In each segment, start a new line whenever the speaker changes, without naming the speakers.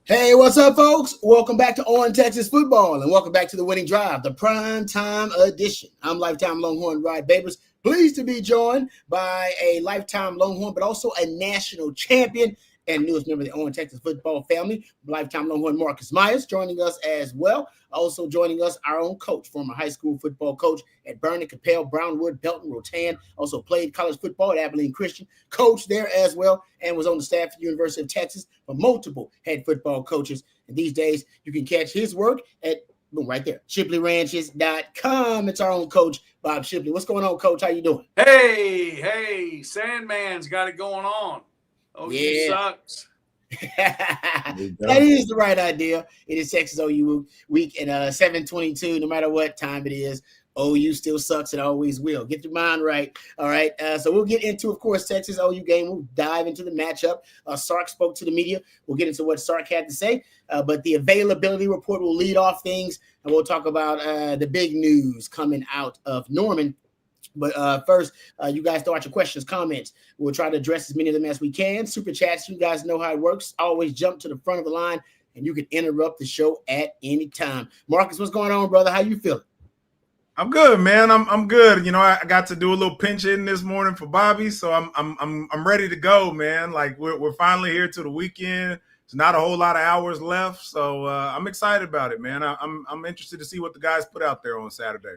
Hey, what's up, folks? Welcome back to On Texas Football, and welcome back to the Winning Drive, the prime time edition. I'm lifetime Longhorn Ride Babers, pleased to be joined by a lifetime Longhorn, but also a national champion and newest member of the On Texas Football family, lifetime Longhorn Marcus Myers, joining us as well. Also joining us, our own coach, former high school football coach at Vernon, Capel, Brownwood, Belton, Rotan. Also played college football at Abilene Christian, coached there as well, and was on the staff at the University of Texas for multiple head football coaches. And these days, you can catch his work at right there, ShipleyRanches.com. It's our own coach, Bob Shipley. What's going on, Coach? How you doing?
Hey, Sandman's got it going on. OU sucks.
That is the right idea. It is Texas OU week at 7:22. No matter what time it is, OU still sucks. It always will. Get your mind right. All right. So we'll get into, of course, Texas OU game. We'll dive into the matchup. Sark spoke to the media. We'll get into what Sark had to say. But the availability report will lead off things, and we'll talk about the big news coming out of Norman. But first, you guys throw out your questions, comments. We'll try to address as many of them as we can. Super chats, you guys know how it works. Always jump to the front of the line, and you can interrupt the show at any time. Marcus, what's going on, brother? How you feeling?
I'm good, man. I'm good. You know, I got to do a little pinch in this morning for Bobby, so I'm ready to go, man. Like we're finally here to the weekend. It's not a whole lot of hours left, so I'm excited about it, man. I'm interested to see what the guys put out there on Saturday.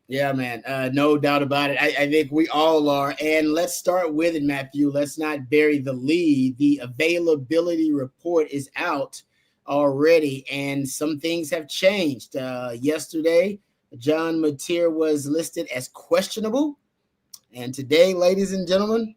Yeah, man, no doubt about it. I think we all are. And let's start with it, Matthew. Let's not bury the lead. The availability report is out already, and some things have changed. Yesterday, John Mateer was listed as questionable. And today, ladies and gentlemen,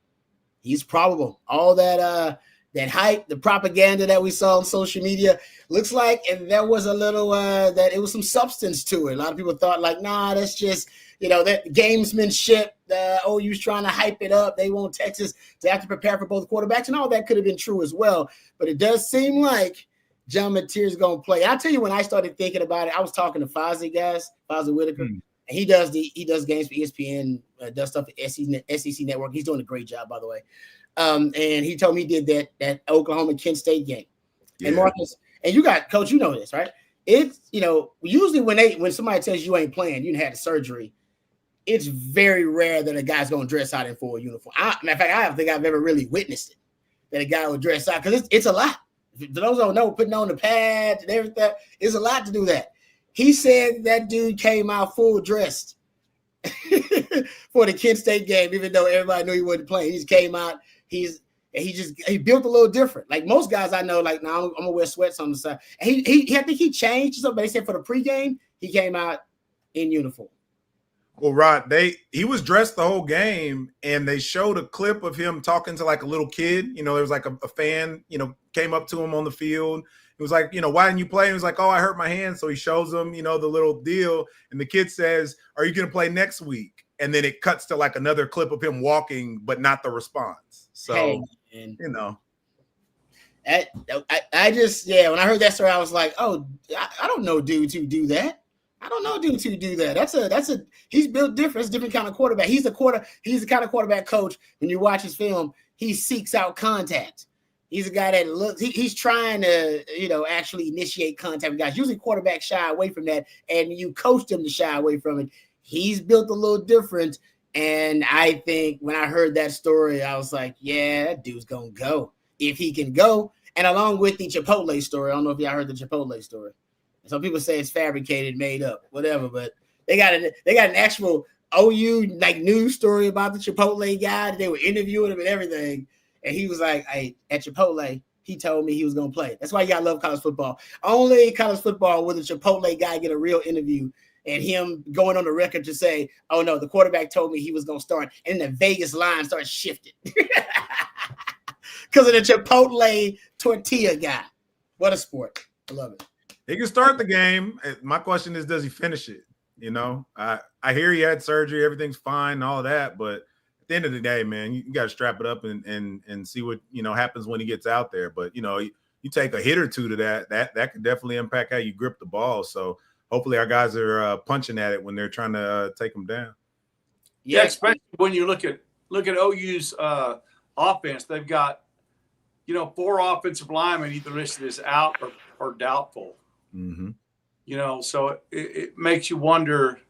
he's probable. All that hype, the propaganda that we saw on social media, looks like and there was a little that it was some substance to it. A lot of people thought like, nah, that's just, that gamesmanship. The OU's trying to hype it up. They want Texas to have to prepare for both quarterbacks, and all that could have been true as well. But it does seem like John Mateer is going to play. I'll tell you, when I started thinking about it, I was talking to Fozzie Whitaker, and he does games for ESPN, does stuff for SEC Network. He's doing a great job, by the way. And he told me he did that Oklahoma Kent State game. Yeah. And Marcus, and you got, Coach, you know this, right? It's, usually when somebody tells you ain't playing, you had surgery, it's very rare that a guy's going to dress out in full uniform. Matter of fact, I don't think I've ever really witnessed it, that a guy would dress out, because it's a lot. For those who don't know, putting on the pads and everything, it's a lot to do that. He said that dude came out full dressed for the Kent State game, even though everybody knew he wasn't playing. He just came out. He built a little different. Like most guys I know, like, now I'm gonna wear sweats on the side. And I think he changed something. They said for the pregame, he came out in uniform.
Well, Rod, he was dressed the whole game, and they showed a clip of him talking to like a little kid. There was like a fan, came up to him on the field. It was like, why didn't you play? And he was like, oh, I hurt my hand. So he shows him, the little deal. And the kid says, are you going to play next week? And then it cuts to like another clip of him walking, but not the response. So,
hey,
I
just, when I heard that story, I was like, oh, I don't know dudes who do that. I don't know dudes who do that. He's built different. It's a different kind of quarterback. He's the kind of quarterback coach. When you watch his film, he seeks out contact. He's a guy that looks, he's trying to, actually initiate contact with guys. Usually quarterbacks shy away from that, and you coach them to shy away from it. He's built a little different. And I think when I heard that story, I was like, yeah, that dude's going to go if he can go. And along with the Chipotle story, I don't know if y'all heard the Chipotle story. Some people say it's fabricated, made up, whatever, but they got an actual OU like news story about the Chipotle guy. They were interviewing him and everything. And he was like, hey, at Chipotle, he told me he was going to play. That's why you got to love college football. Only in college football will the Chipotle guy get a real interview and him going on the record to say, oh, no, the quarterback told me he was going to start. And the Vegas line starts shifting because of the Chipotle tortilla guy. What a sport. I love it.
He can start the game. My question is, does he finish it? I hear he had surgery. Everything's fine and all that. But at the end of the day, man, you got to strap it up and see what, happens when he gets out there. But, you take a hit or two to that could definitely impact how you grip the ball. So hopefully our guys are punching at it when they're trying to take them down.
Yeah, especially when you look at OU's offense. They've got 4 offensive linemen either listed as out or doubtful.
Mm-hmm.
So it makes you wonder,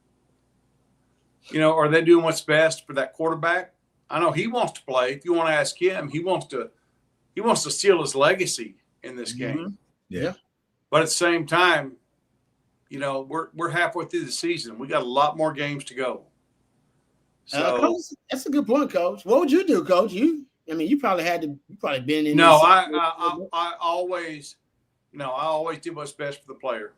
are they doing what's best for that quarterback? I know he wants to play. If you want to ask him, he wants to seal his legacy in this game.
Yeah.
But at the same time, we're halfway through the season. We got a lot more games to go. So
Coach, that's a good point, Coach. What would you do, Coach? You probably been in.
No, I always do what's best for the player.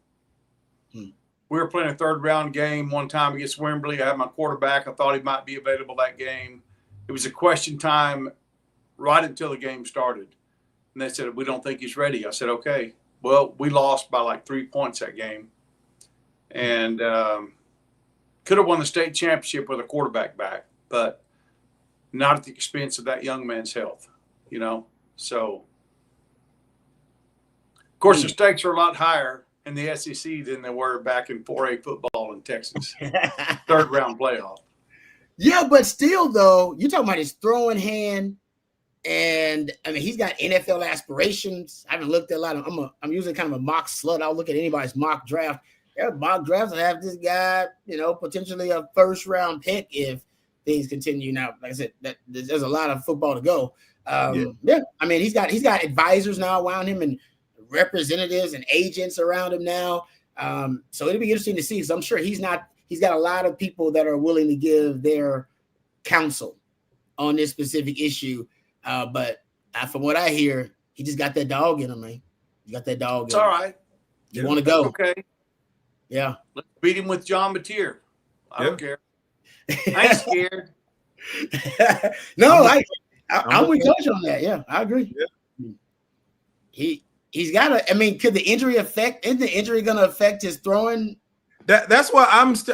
We were playing a 3rd round game one time against Wembley. I had my quarterback. I thought he might be available that game. It was a question time right until the game started. And they said, we don't think he's ready. I said, okay. Well, we lost by like 3 points that game. And could have won the state championship with a quarterback back, but not at the expense of that young man's health, So, of course, the stakes are a lot higher in the SEC than they were back in 4A football in Texas. 3rd round playoff.
Yeah, but still, though, you're talking about his throwing hand, and he's got NFL aspirations. I haven't looked at a lot of. I'm usually kind of a mock slut. I'll look at anybody's mock draft. There are mock drafts that have this guy, potentially a 1st round pick if things continue. Now, like I said, there's a lot of football to go. He's got advisors now around him and representatives and agents around him now. So it'll be interesting to see. So I'm sure he's got a lot of people that are willing to give their counsel on this specific issue. But from what I hear, he just got that dog in him, man. You got that dog.
It's all right.
You want to go?
Okay.
Yeah.
Let's beat him with John Mateer. I don't care. I ain't scared.
No, I'm with Coach on that. Yeah, I agree. Yeah. He's got to. Could the injury isn't the injury going to affect his throwing?
That's why I don't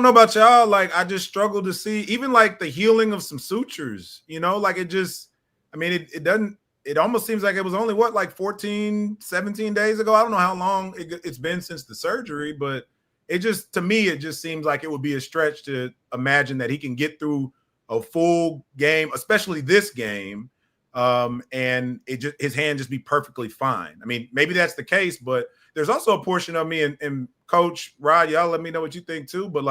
know about y'all. Like, I just struggle to see even like the healing of some sutures, like it just, it doesn't, it almost seems like it was only 14, 17 days ago. I don't know how long it's been since the surgery, but to me, it just seems like it would be a stretch to imagine that he can get through a full game, especially this game. And his hand just be perfectly fine. Maybe that's the case, but there's also a portion of me and Coach Rod, y'all let me know what you think too. But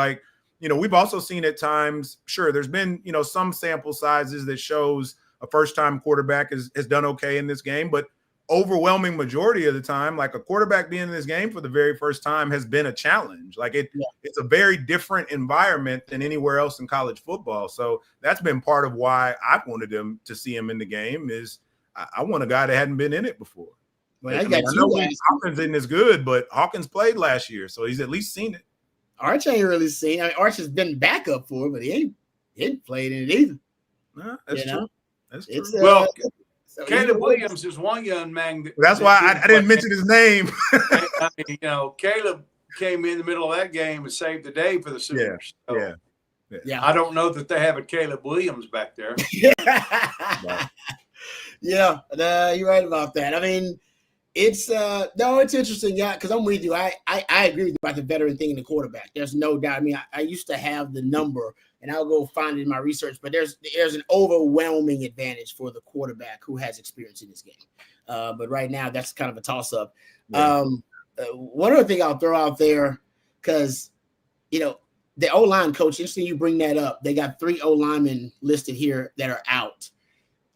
we've also seen at times, sure, there's been, some sample sizes that shows a first-time quarterback has done okay in this game, but overwhelming majority of the time, like a quarterback being in this game for the very first time has been a challenge. It's a very different environment than anywhere else in college football. So that's been part of why I wanted him to see him in the game is I want a guy that hadn't been in it before.
Well,
I know Hawkins isn't as good, but Hawkins played last year, so he's at least seen it.
Arch ain't really seen. Arch has been backup for it, but he ain't played in it either.
Nah, that's true. That's true.
Well, Caleb Williams is one young man.
That's why I didn't mention his name.
Caleb came in the middle of that game and saved the day for the Sooners.
Yeah.
I don't know that they have a Caleb Williams back there.
Yeah, you're right about that. It's it's interesting, because I'm with you. I agree with you about the veteran thing in the quarterback. There's no doubt. I used to have the number, and I'll go find it in my research. But there's an overwhelming advantage for the quarterback who has experience in this game. But right now, that's kind of a toss up. Yeah. One other thing I'll throw out there, because the O-line coach. Interesting, you bring that up. They got 3 O-linemen listed here that are out.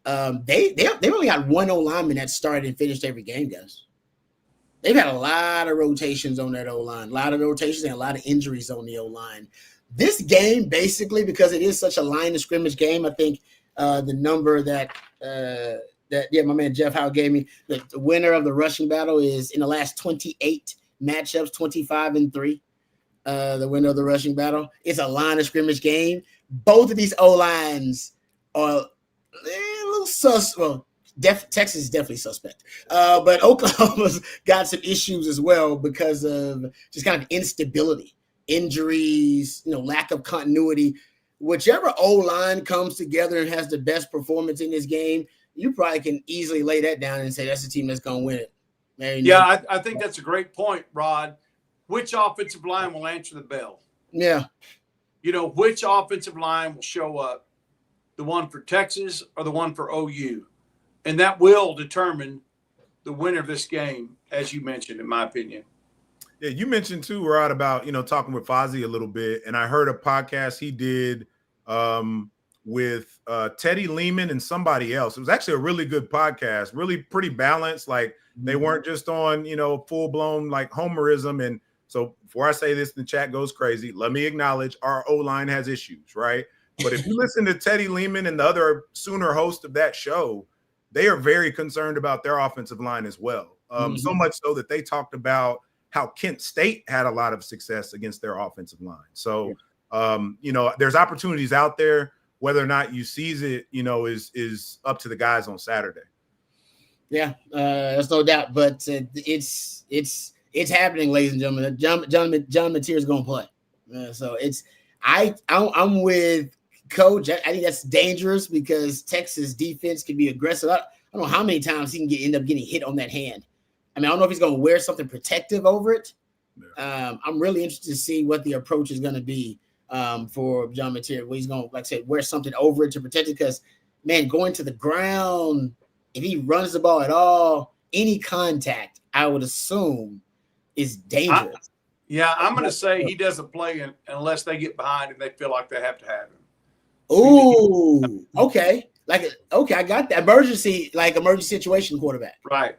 They only got 1 O-lineman that started and finished every game, guys. They've had a lot of rotations on that O-line, a lot of rotations and a lot of injuries on the O-line. This game, basically, because it is such a line of scrimmage game, I think the number that my man Jeff Howe gave me, the winner of the rushing battle is in the last 28 matchups, 25-3. The winner of the rushing battle. It's a line of scrimmage game. Both of these O-lines are a little sus. Well, Texas is definitely suspect. But Oklahoma's got some issues as well because of just kind of instability, injuries, lack of continuity. Whichever O-line comes together and has the best performance in this game, you probably can easily lay that down and say that's the team that's going to win it.
I think that's a great point, Rod. Which offensive line will answer the bell?
Yeah.
Which offensive line will show up? The one for Texas or the one for OU? And that will determine the winner of this game, as you mentioned, in my opinion.
Yeah, you mentioned too, Rod, about talking with Fozzie a little bit, and I heard a podcast he did with Teddy Lehman and somebody else. It was actually a really good podcast, really pretty balanced. Like they weren't just on full blown like homerism. And so before I say this, the chat goes crazy. Let me acknowledge our O-line has issues, right? But if you listen to Teddy Lehman and the other Sooner host of that show, they are very concerned about their offensive line as well. So much so that they talked about how Kent State had a lot of success against their offensive line. So, there's opportunities out there. Whether or not you seize it, is up to the guys on Saturday. Yeah,
there's no doubt. But it's happening, ladies and gentlemen. John Mateer is going to play. So I'm with Coach. I think that's dangerous because Texas defense can be aggressive. I don't know how many times he can end up getting hit on that hand. I mean, I don't know if he's going to wear something protective over it. I'm really interested to see what the approach is going to be for John Mateer. He's going to, like I said, wear something over it to protect it because, man, going to the ground, if he runs the ball at all, any contact, I would assume, is dangerous.
I'm going to say he doesn't play unless they get behind and they feel like they have to have him.
Ooh, okay. I got that. Emergency situation quarterback.
Right.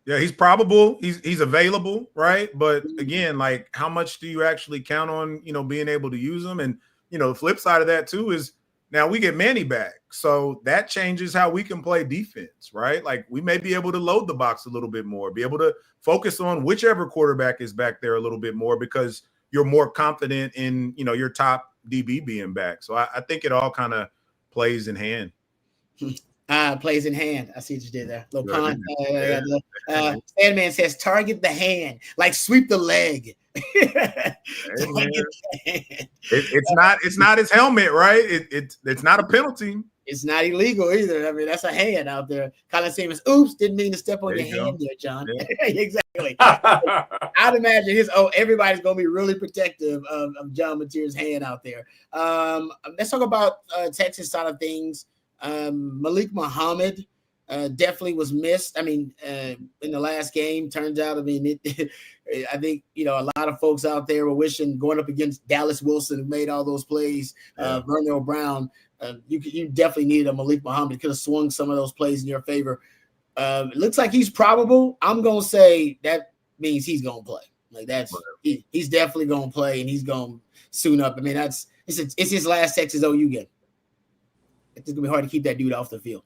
Yeah, he's probable. He's available, right? But again, like how much do you actually count on, being able to use him? And, the flip side of that too is now we get Manny back. So that changes how we can play defense, right? Like we may be able to load the box a little bit more, be able to focus on whichever quarterback is back there a little bit more because you're more confident in, your top DB being back. So I think it all kind of plays in hand.
Plays in hand. I see what you did there. Little pun. Sandman says, target the hand, like sweep the leg.
It's not his helmet, right? It's not a penalty.
It's not illegal either. I mean, that's a hand out there. Colin Simmons, oops, didn't mean to step on your hand there, John. Yeah. Exactly. I'd imagine everybody's gonna be really protective of John Mateer's hand out there. Let's talk about Texas side of things. Malik Muhammad definitely was missed. I mean, in the last game, turns out, I think, a lot of folks out there were wishing going up against Dallas Wilson, who made all those plays, Vernell Brown. You definitely needed a Malik Muhammad. Could have swung some of those plays in your favor. It looks like he's probable. I'm going to say that means he's going to play. Like he's definitely going to play, and he's going to soon up. I mean, it's his last Texas OU game. It's going to be hard to keep that dude off the field.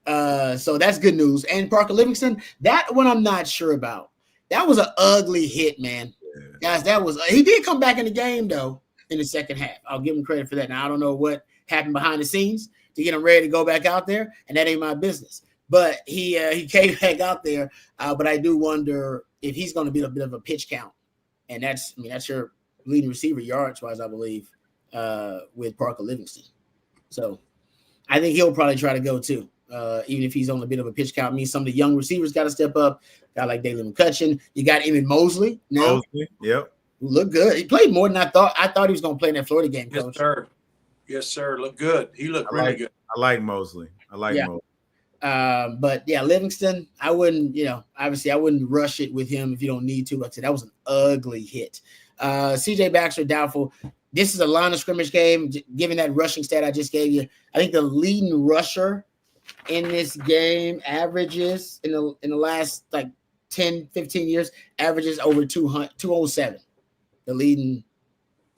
So that's good news. And Parker Livingston, that one I'm not sure about. That was an ugly hit, man. Yeah. Guys, he did come back in the game, though, in the second half. I'll give him credit for that. Now, I don't know what happened behind the scenes to get him ready to go back out there, and that ain't my business. But he came back out there. But I do wonder if he's going to be a bit of a pitch count. And that's your leading receiver yards-wise, I believe, with Parker Livingston. So I think he'll probably try to go too, even if he's on a bit of a pitch count. I mean, some of the young receivers got to step up. Got like Dalen McCutcheon. You got Emmett Mosley now.
Yep.
Who looked good. He played more than I thought. I thought he was going to play in that Florida game, Coach.
Yes, sir. Looked good. He looked really good.
I like Mosley. Mosley.
But yeah, Livingston, I wouldn't, obviously I wouldn't rush it with him if you don't need to. Like I said, that was an ugly hit. CJ Baxter, doubtful. This is a line of scrimmage game. Given that rushing stat I just gave you, I think the leading rusher in this game averages in the last like 10, 15 years, averages over 207. The leading,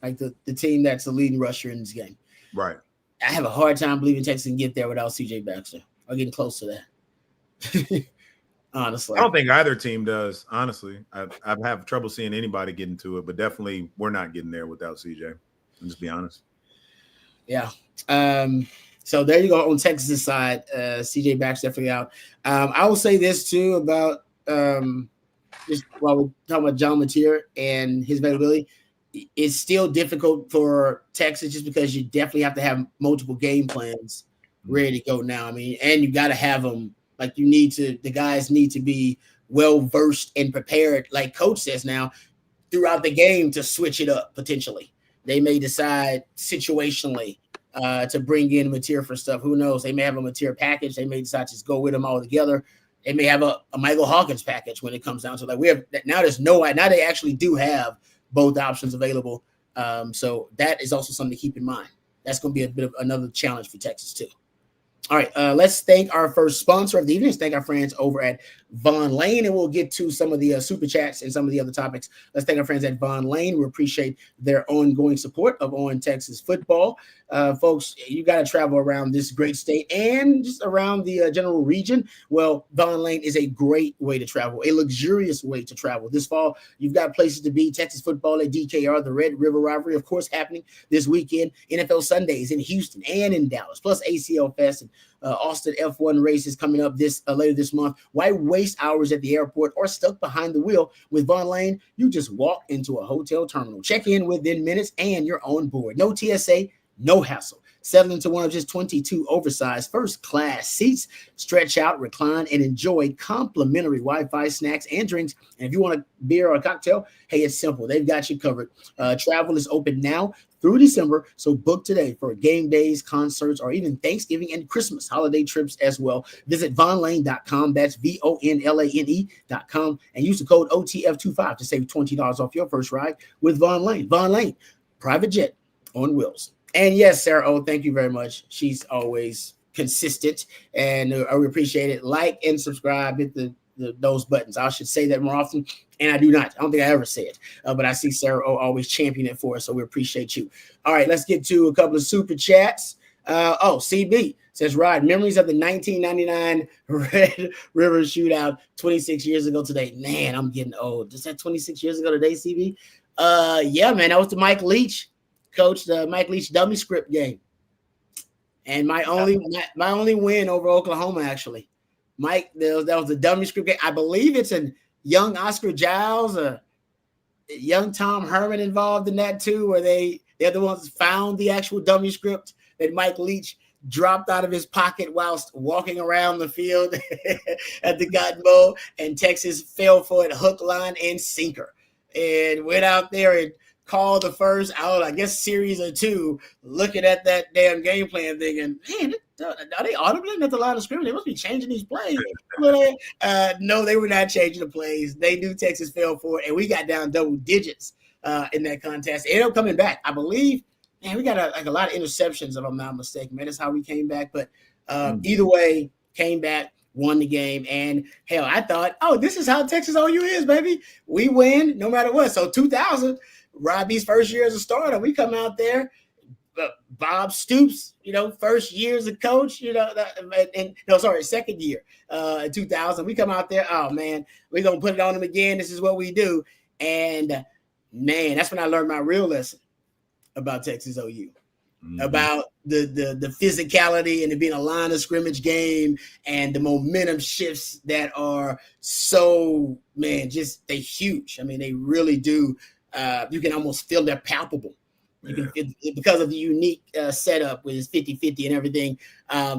like the team that's the leading rusher in this game.
Right.
I have a hard time believing Texas can get there without CJ Baxter. Or getting close to that. Honestly.
I don't think either team does, honestly. I have trouble seeing anybody getting to it, but definitely we're not getting there without CJ. I'll just be honest.
Yeah. So there you go on Texas' side. CJ Baxter definitely out. I will say this too about just while we're talking about John Mateer and his availability. It's still difficult for Texas just because you definitely have to have multiple game plans ready to go now. I mean, and you got to have them like the guys need to be well versed and prepared, like Coach says now, throughout the game to switch it up potentially. They may decide situationally to bring in material for stuff. Who knows? They may have a material package. They may decide to just go with them all together. They may have a Michael Hawkins package when it comes down to like we have now. Now they actually do have both options available. So that is also something to keep in mind. That's going to be a bit of another challenge for Texas too. All right, let's thank our first sponsor of the evening. Let's thank our friends over at Von Lane, and we'll get to some of the super chats and some of the other topics. Let's thank our friends at Von Lane. We appreciate their ongoing support of On Texas football. Folks, you got to travel around this great state and just around the general region. Well, Von Lane is a great way to travel, a luxurious way to travel. This fall, you've got places to be. Texas football at DKR, the Red River Rivalry, of course, happening this weekend. NFL Sundays in Houston and in Dallas, plus ACL Fest and Austin F1 races coming up later this month. Why waste hours at the airport or stuck behind the wheel? With Von Lane, you just walk into a hotel terminal, check in within minutes, and you're on board. No TSA, no hassle. Settle into one of just 22 oversized first-class seats. Stretch out, recline, and enjoy complimentary Wi-Fi, snacks, and drinks. And if you want a beer or a cocktail, hey, it's simple. They've got you covered. Travel is open now through December, so book today for game days, concerts, or even Thanksgiving and Christmas holiday trips as well. Visit vonlane.com. That's VONLANE.com, and use the code OTF25 to save $20 off your first ride with Von Lane. Von Lane, private jet on wheels. And yes, Sarah O, thank you very much. She's always consistent, and I appreciate it. Like and subscribe, hit those buttons. I should say that more often, and I do not. I don't think I ever say it, but I see Sarah O always champion it for us, so we appreciate you. All right, let's get to a couple of super chats. CB says, Rod, memories of the 1999 Red River Shootout 26 years ago today. Man, I'm getting old. Is that 26 years ago today, CB? Yeah, man, that was the Mike Leach. Coach, the Mike Leach dummy script game, and my only win over Oklahoma. Actually, Mike, that was the dummy script game. I believe it's a young Oscar Giles, a young Tom Herman involved in that too, where they're the ones found the actual dummy script that Mike Leach dropped out of his pocket whilst walking around the field at the Cotton Bowl, and Texas fell for it hook, line, and sinker, and went out there and called the first out, I guess, series or two, looking at that damn game plan, thinking, man, are they audibling at the line of scrimmage? They must be changing these plays. No, they were not changing the plays. They knew Texas fell for it, and we got down double digits in that contest. It ended up coming back. I believe, man, we got a lot of interceptions, if I'm not mistaken. Man, that's how we came back. But either way, came back, won the game. And, hell, I thought, this is how Texas OU is, baby. We win no matter what. So 2000, Robbie's first year as a starter, we come out there. Bob Stoops, first year as a coach, second year in 2000. We come out there, oh, man, we're going to put it on them again. This is what we do. And, man, that's when I learned my real lesson about Texas OU, about the physicality and it being a line of scrimmage game and the momentum shifts that are so, man, they're huge. I mean, they really do. You can almost feel they're palpable. You can, because of the unique setup with his 50-50 and everything.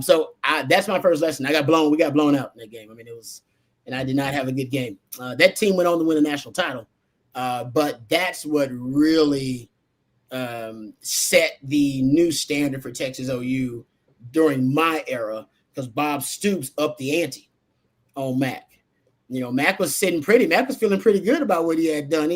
So that's my first lesson. We got blown out in that game. I mean, and I did not have a good game. That team went on to win a national title. But that's what really set the new standard for Texas OU during my era, because Bob Stoops upped the ante on Mac. Mac was sitting pretty. Mac was feeling pretty good about what he had done.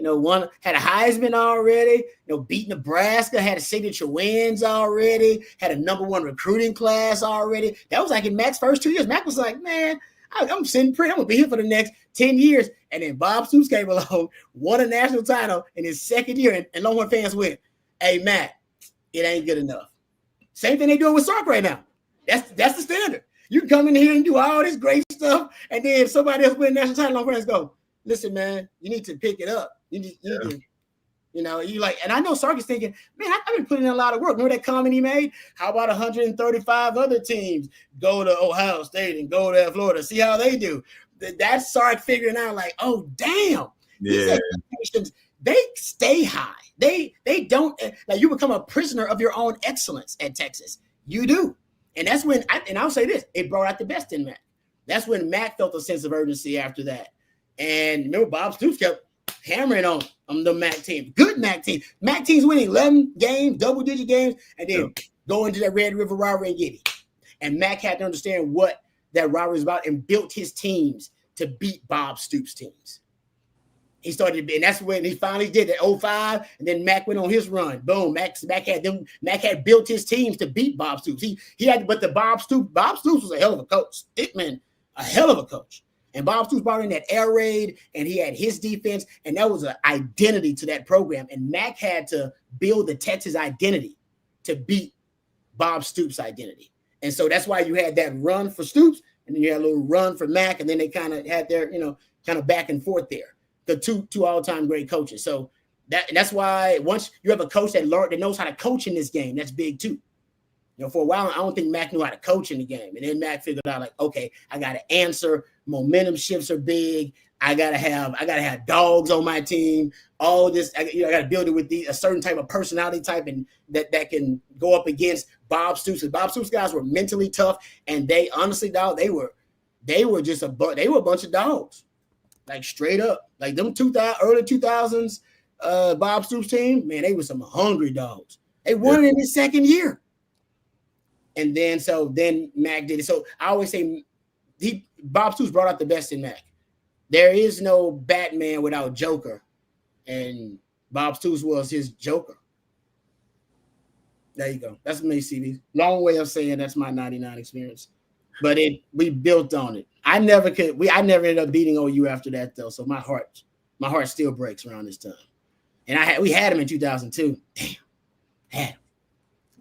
One had a Heisman already, beat Nebraska, had a signature wins already, had a #1 recruiting class already. That was like in Mac's first 2 years. Mac was like, man, I'm sitting pretty. I'm going to be here for the next 10 years. And then Bob Stoops came along, won a national title in his second year, and Longhorn fans went, hey, Mac, it ain't good enough. Same thing they doing with Sark right now. That's the standard. You can come in here and do all this great stuff, and then if somebody else win a national title, Longhorn fans go, listen, man, you need to pick it up. You need to, and I know Sark is thinking, man, I've been putting in a lot of work. Remember that comment he made? How about 135 other teams go to Ohio State and go to Florida, see how they do? That's Sark figuring out, like, oh, damn. Yeah. These expectations, they stay high. They don't, like, you become a prisoner of your own excellence at Texas. You do. And that's when, I'll say this, it brought out the best in Mac. That's when Mac felt a sense of urgency after that. And remember, Bob Stoops kept hammering on the MAC team. Good MAC team. MAC teams winning 11 games, double-digit games, and then go into that Red River rivalry and get it. And Mac had to understand what that rivalry was about and built his teams to beat Bob Stoops' teams. He started, and that's when he finally did it. 05, and then Mac went on his run. Boom, Mac had built his teams to beat Bob Stoops. He had, but Bob Stoops was a hell of a coach. A hell of a coach. And Bob Stoops brought in that air raid, and he had his defense, and that was an identity to that program. And Mac had to build the Texas identity to beat Bob Stoops' identity. And so that's why you had that run for Stoops, and then you had a little run for Mac, and then they kind of had their, kind of back and forth there. The two all-time great coaches. So that's why once you have a coach that knows how to coach in this game, that's big too. For a while, I don't think Mac knew how to coach in the game. And then Mac figured out, like, okay, I got to answer. Momentum shifts are big. I gotta have dogs on my team. All this, I got to build it with a certain type of personality type, and that can go up against Bob Stoops. Bob Stoops guys were mentally tough, and they honestly, dog, they were a bunch of dogs. Like straight up, like them early 2000s Bob Stoops team, man, they were some hungry dogs. They won it in his second year. And then Mac did it. So I always say Bob Stoops brought out the best in Mac. There is no Batman without Joker. And Bob Stoops was his Joker. There you go. That's me, CB. Long way of saying that's my 99 experience. But we built on it. I never ended up beating OU after that though. So my heart still breaks around this time. And we had him in 2002. Damn.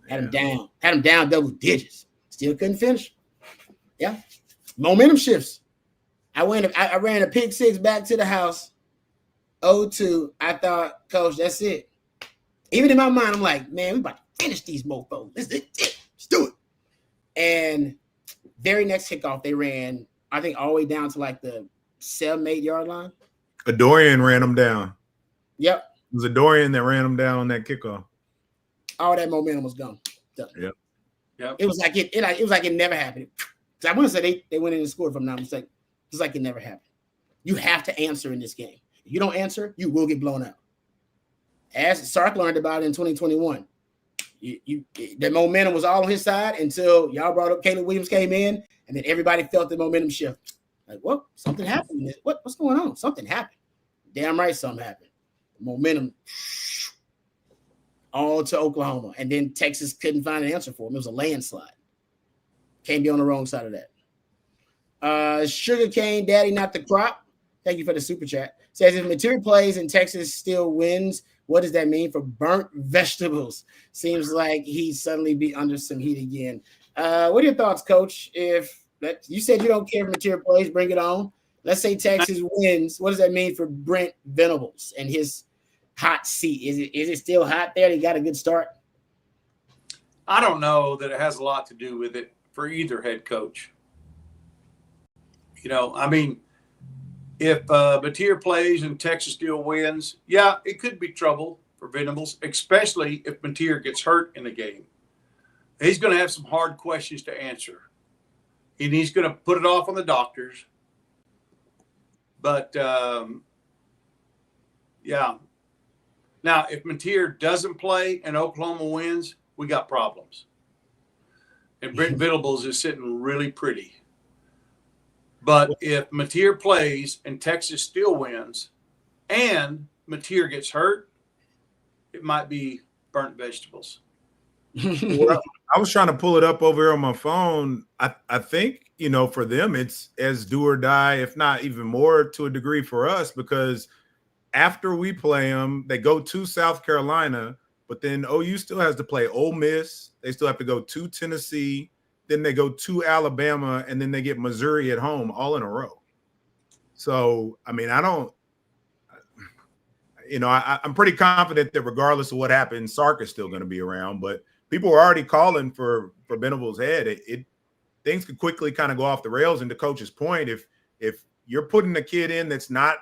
Had him down double digits. Still couldn't finish. Yeah. Momentum shifts. I ran a pick six back to the house. 0-2. I thought, Coach, that's it. Even in my mind, I'm like, man, we about to finish these mofos. Let's do it. And very next kickoff, they ran, I think, all the way down to like the 7-8 yard line.
Adorian ran them down. Yep. It was Adorian that ran them down on that kickoff.
All that momentum was gone. Done.
Yep.
It was like it never happened. I want to say they went in and scored, if I'm not mistaken. It's like it never happened. You have to answer in this game. If you don't answer, you will get blown out. As Sark learned about it in 2021. The momentum was all on his side until y'all brought up Caleb Williams came in, and then everybody felt the momentum shift. Like, what? Something happened. What's going on? Something happened. Damn right, something happened. Momentum all to Oklahoma, and then Texas couldn't find an answer for him. It was a landslide. Can't be on the wrong side of that. Sugarcane Daddy, not the crop. Thank you for the super chat. Says if Material plays and Texas still wins, what does that mean for burnt vegetables? Seems like he'd suddenly be under some heat again. What are your thoughts, Coach? You said you don't care if Material plays, bring it on. Let's say Texas wins. What does that mean for Brent Venables and his hot seat? Is it still hot there? He got a good start?
I don't know that it has a lot to do with it for either head coach. If Mateer plays and Texas still wins, yeah, it could be trouble for Venables, especially if Mateer gets hurt in the game. He's going to have some hard questions to answer, and he's going to put it off on the doctors. But, yeah. Now, if Mateer doesn't play and Oklahoma wins, we got problems. And Brent Venables is sitting really pretty. But if Mateer plays and Texas still wins and Mateer gets hurt, it might be burnt vegetables.
Well, I was trying to pull it up over here on my phone. I think, for them, it's as do or die, if not even more to a degree for us, because after we play them, they go to South Carolina, but then OU still has to play Ole Miss. They still have to go to Tennessee. Then they go to Alabama, and then they get Missouri at home all in a row. So, I'm pretty confident that regardless of what happens, Sark is still going to be around. But people are already calling for Venables' head. Things could quickly kind of go off the rails. And to Coach's point, if you're putting a kid in that's not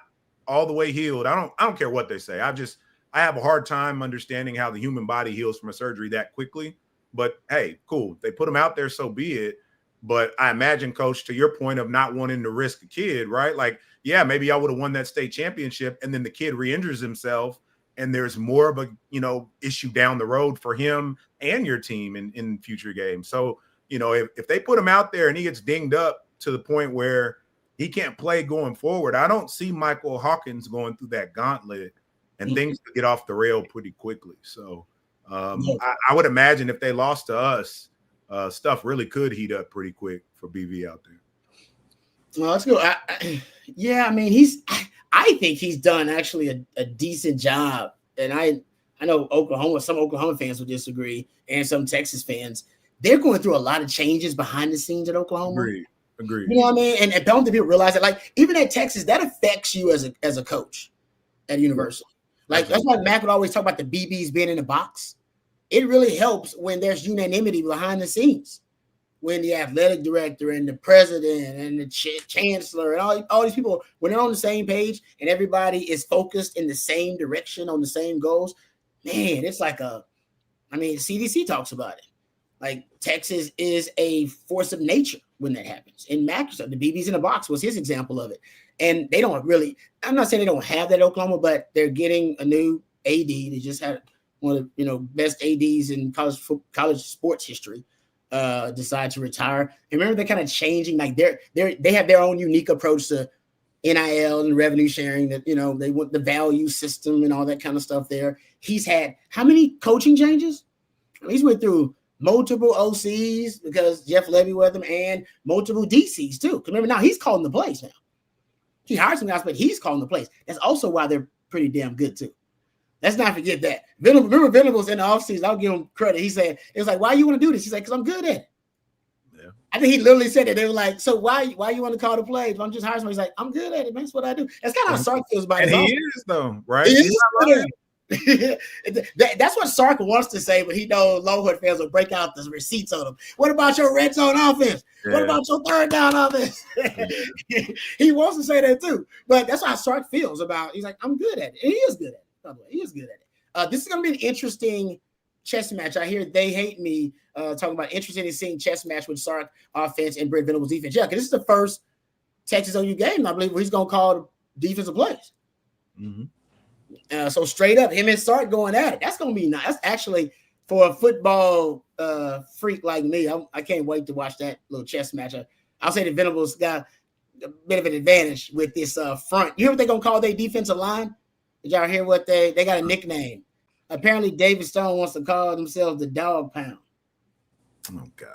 all the way healed, I don't care what they say. I have a hard time understanding how the human body heals from a surgery that quickly. But hey, cool. They put him out there, so be it. But I imagine, Coach, to your point of not wanting to risk a kid, right? Like, yeah, maybe I would have won that state championship, and then the kid re-injures himself, and there's more of a, issue down the road for him and your team in future games. So, if they put him out there and he gets dinged up to the point where he can't play going forward, I don't see Michael Hawkins going through that gauntlet and things could get off the rail pretty quickly. So I would imagine if they lost to us, stuff really could heat up pretty quick for BV out there.
Well, let's go. I think he's done actually a decent job. And I know some Oklahoma fans will disagree, and some Texas fans. They're going through a lot of changes behind the scenes at Oklahoma.
Agreed.
You know what I mean? And don't people realize that, like, even at Texas, that affects you as a coach at university. Like, that's why Mac would always talk about the BBs being in the box. It really helps when there's unanimity behind the scenes, when the athletic director and the president and the chancellor and all these people, when they're on the same page and everybody is focused in the same direction on the same goals, man, it's like CDC talks about it. Like, Texas is a force of nature when that happens. And Mac, the BBs in the box was his example of it. And they don't really, I'm not saying they don't have that at Oklahoma, but they're getting a new AD. They just had one of the best ADs in college sports history decide to retire. And remember, they're kind of changing, like they have their own unique approach to NIL and revenue sharing, that they want the value system and all that kind of stuff there. He's had how many coaching changes? He's went through multiple OCs because Jeff Levy with him, and multiple DCs too. Because remember, now he's calling the plays now. He hired some guys, but he's calling the plays. That's also why they're pretty damn good too. Let's not forget that. Remember, Venables in the offseason, I'll give him credit. He said, it was like, why you want to do this? He's like, because I'm good at it. Yeah. I think he literally said it. They were like, so why you want to call the plays? Well, I'm just hiring somebody. He's like, I'm good at it, man. That's what I do. That's kind of how Sark feels about it.
And he is, though, right?
That's what Sark wants to say, but he knows Longhorn fans will break out the receipts on him. What about your red zone offense? Yeah. What about your third down offense? He wants to say that too, but that's how Sark feels about. He's like, I'm good at it, and he is good at it. By the way, he is good at it. This is going to be an interesting chess match. I hear they hate me talking about interesting and seeing chess match with Sark offense and Brent Venables defense. Yeah, because this is the first Texas OU game, I believe, where he's going to call defensive plays. Mm-hmm. So straight up, him and Sark going at it. That's going to be nice. That's actually, for a football freak like me, I can't wait to watch that little chess match. I'll say the Venables got a bit of an advantage with this front. You hear what they're going to call their defensive line? Did y'all hear what they got a nickname? Apparently, David Stone wants to call themselves the Dog Pound.
Oh, God.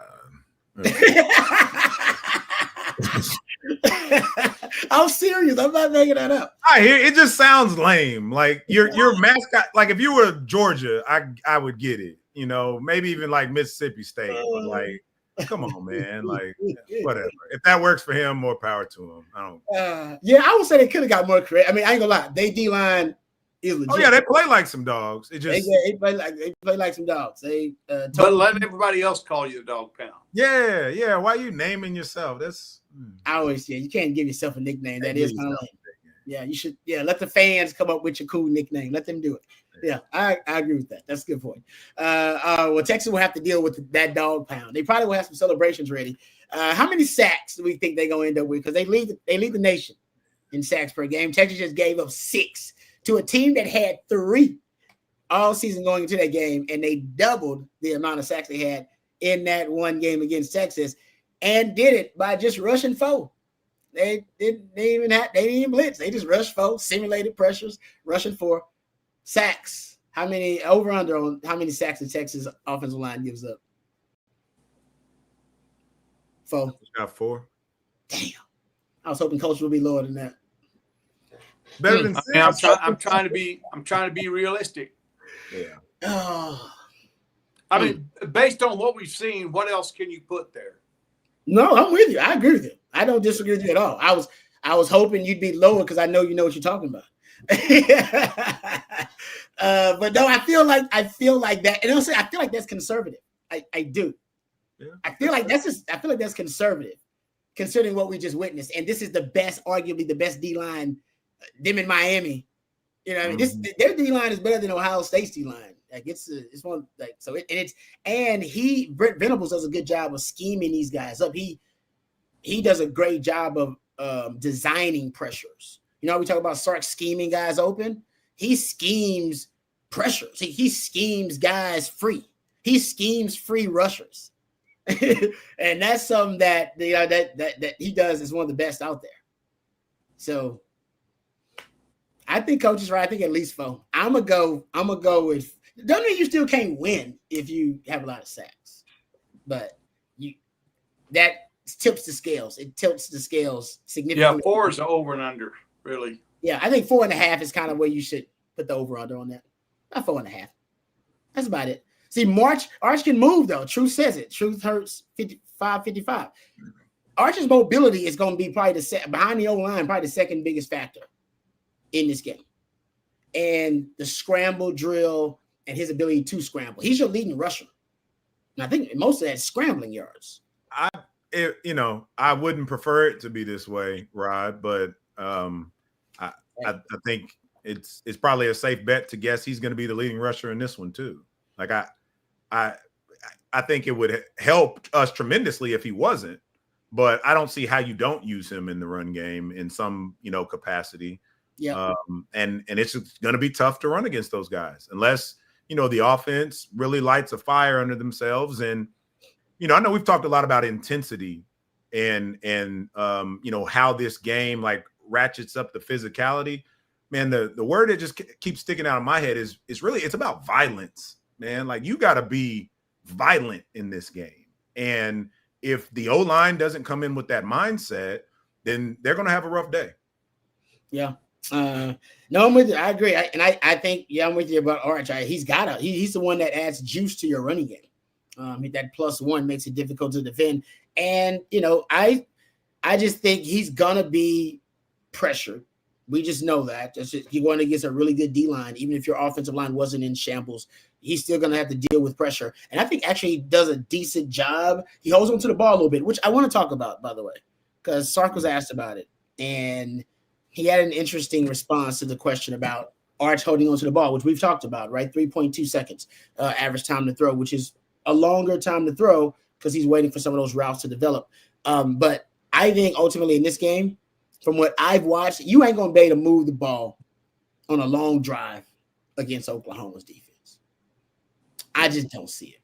I'm serious. I'm not making that up.
I hear it. Just sounds lame. Like your mascot. Like if you were Georgia, I would get it. Maybe even like Mississippi State. But like, come on, man. Like whatever. If that works for him, more power to him. I don't.
Yeah, I would say they could have got more creative. I mean, I ain't gonna lie. They D-line is legit.
Oh yeah, they play like some dogs. It just
they play like some dogs.
But let everybody else call you the Dog Pound.
Yeah. Why are you naming yourself? That's.
I always say you can't give yourself a nickname. That is kind of lame. Yeah, you should. Yeah, let the fans come up with your cool nickname. Let them do it. Yeah, I agree with that. That's a good point. Well, Texas will have to deal with that Dog Pound. They probably will have some celebrations ready. How many sacks do we think they're going to end up with? Because they lead the nation in sacks per game. Texas just gave up 6 to a team that had 3 all season going into that game, and they doubled the amount of sacks they had in that one game against Texas. And did it by just rushing 4. They didn't even blitz. They just rushed 4, simulated pressures, rushing 4 sacks. How many over under on how many sacks the Texas offensive line gives up? 4.
Got 4.
Damn. I was hoping Coach would be lower than that.
Better than 6.
I'm trying to be realistic.
Yeah.
Oh.
I mean, based on what we've seen, what else can you put there?
No, I'm with you. I agree with you. I don't disagree with you at all. I was hoping you'd be lower because I know you know what you're talking about. But no, I feel like that, and also I feel like that's conservative. I do. Yeah. I feel like that's conservative, considering what we just witnessed. And this is arguably the best D-line. Them in Miami, I mean, their D-line is better than Ohio State's D-line. Like it's one like so Brent Venables does a good job of scheming these guys up. He does a great job of designing pressures. We talk about Sark scheming guys open. He schemes pressure. See, he schemes guys free. He schemes free rushers. And that's something that that he does is one of the best out there. So I think coach is right. I think at least 4. I'm gonna go with. Doesn't mean you still can't win if you have a lot of sacks, but that tips the scales. It tilts the scales significantly.
Yeah, 4 is over and under, really.
Yeah, I think 4.5 is kind of where you should put the over under on that. Not 4.5. That's about it. See, Arch can move though. Truth says it. Truth hurts 55. Arch's mobility is going to be probably behind the O-line, probably the second biggest factor in this game. And the scramble drill and his ability to scramble. He's your leading rusher. And I think most of that is scrambling yards.
I wouldn't prefer it to be this way, Rod, but I think it's probably a safe bet to guess he's going to be the leading rusher in this one too. Like I think it would help us tremendously if he wasn't, but I don't see how you don't use him in the run game in some, capacity.
Yeah.
And it's going to be tough to run against those guys unless, the offense really lights a fire under themselves. And, I know we've talked a lot about intensity and how this game like ratchets up the physicality. Man, the word that just keeps sticking out of my head is really, it's about violence, man. Like you got to be violent in this game. And if the O-line doesn't come in with that mindset, then they're going to have a rough day.
Yeah. No, I'm with you. I agree. I think, I'm with you about Arch. He's the one that adds juice to your running game. That +1 makes it difficult to defend. And, I just think he's going to be pressured. We just know that. You're going against a really good D-line. Even if your offensive line wasn't in shambles, he's still going to have to deal with pressure. And I think actually he does a decent job. He holds on to the ball a little bit, which I want to talk about, by the way, because Sark was asked about it. And he had an interesting response to the question about Arch holding on to the ball, which we've talked about, right? 3.2 seconds average time to throw, which is a longer time to throw because he's waiting for some of those routes to develop. But I think ultimately in this game, from what I've watched, you ain't going to be able to move the ball on a long drive against Oklahoma's defense. I just don't see it.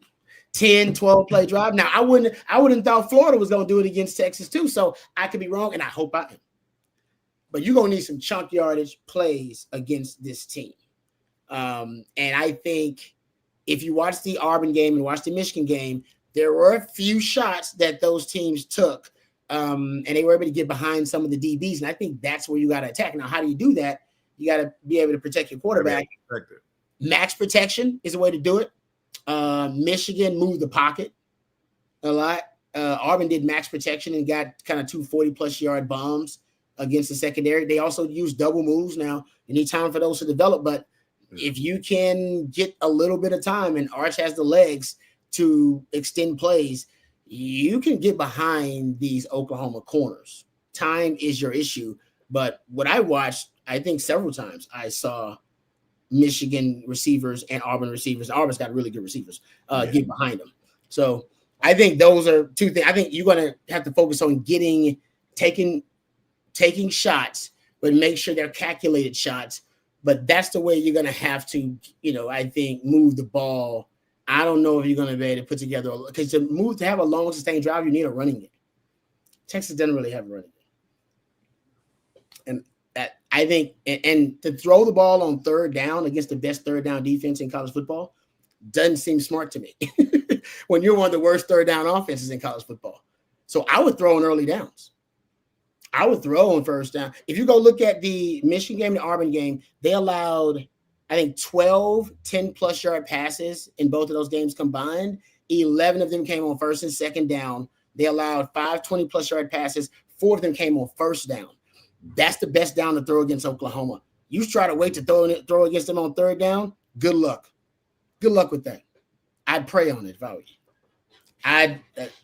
10, 12 play drive. Now, I wouldn't thought Florida was going to do it against Texas too, so I could be wrong, and I hope I am. But you're going to need some chunk yardage plays against this team. And I think if you watch the Auburn game and watch the Michigan game, there were a few shots that those teams took, and they were able to get behind some of the DBs. And I think that's where you got to attack. Now, how do you do that? You got to be able to protect your quarterback. Max protection is a way to do it. Michigan moved the pocket a lot. Auburn did max protection and got kind of 2 40-plus yard bombs against the secondary. They also use double moves. Now, you need time for those to develop, but if you can get a little bit of time and Arch has the legs to extend plays, you can get behind these Oklahoma corners. Time is your issue. But what I watched, I think several times, I saw Michigan receivers and Auburn receivers. Auburn's got really good receivers get behind them. So I think those are two things. I think you're going to have to focus on taking shots, but make sure they're calculated shots. But that's the way you're going to have to, I think, move the ball. I don't know if you're going to be able to put together, because to have a long sustained drive, you need a running game. Texas doesn't really have a running game. And that, I think, and to throw the ball on third down against the best third down defense in college football doesn't seem smart to me when you're one of the worst third down offenses in college football. So I would throw in early downs. I would throw on first down. If you go look at the Michigan game, the Auburn game, they allowed, I think, 12 10-plus yard passes in both of those games combined. 11 of them came on first and second down. They allowed 5 20-plus yard passes. 4 of them came on first down. That's the best down to throw against Oklahoma. You try to wait to throw against them on third down, good luck. Good luck with that. I'd pray on it if I were you.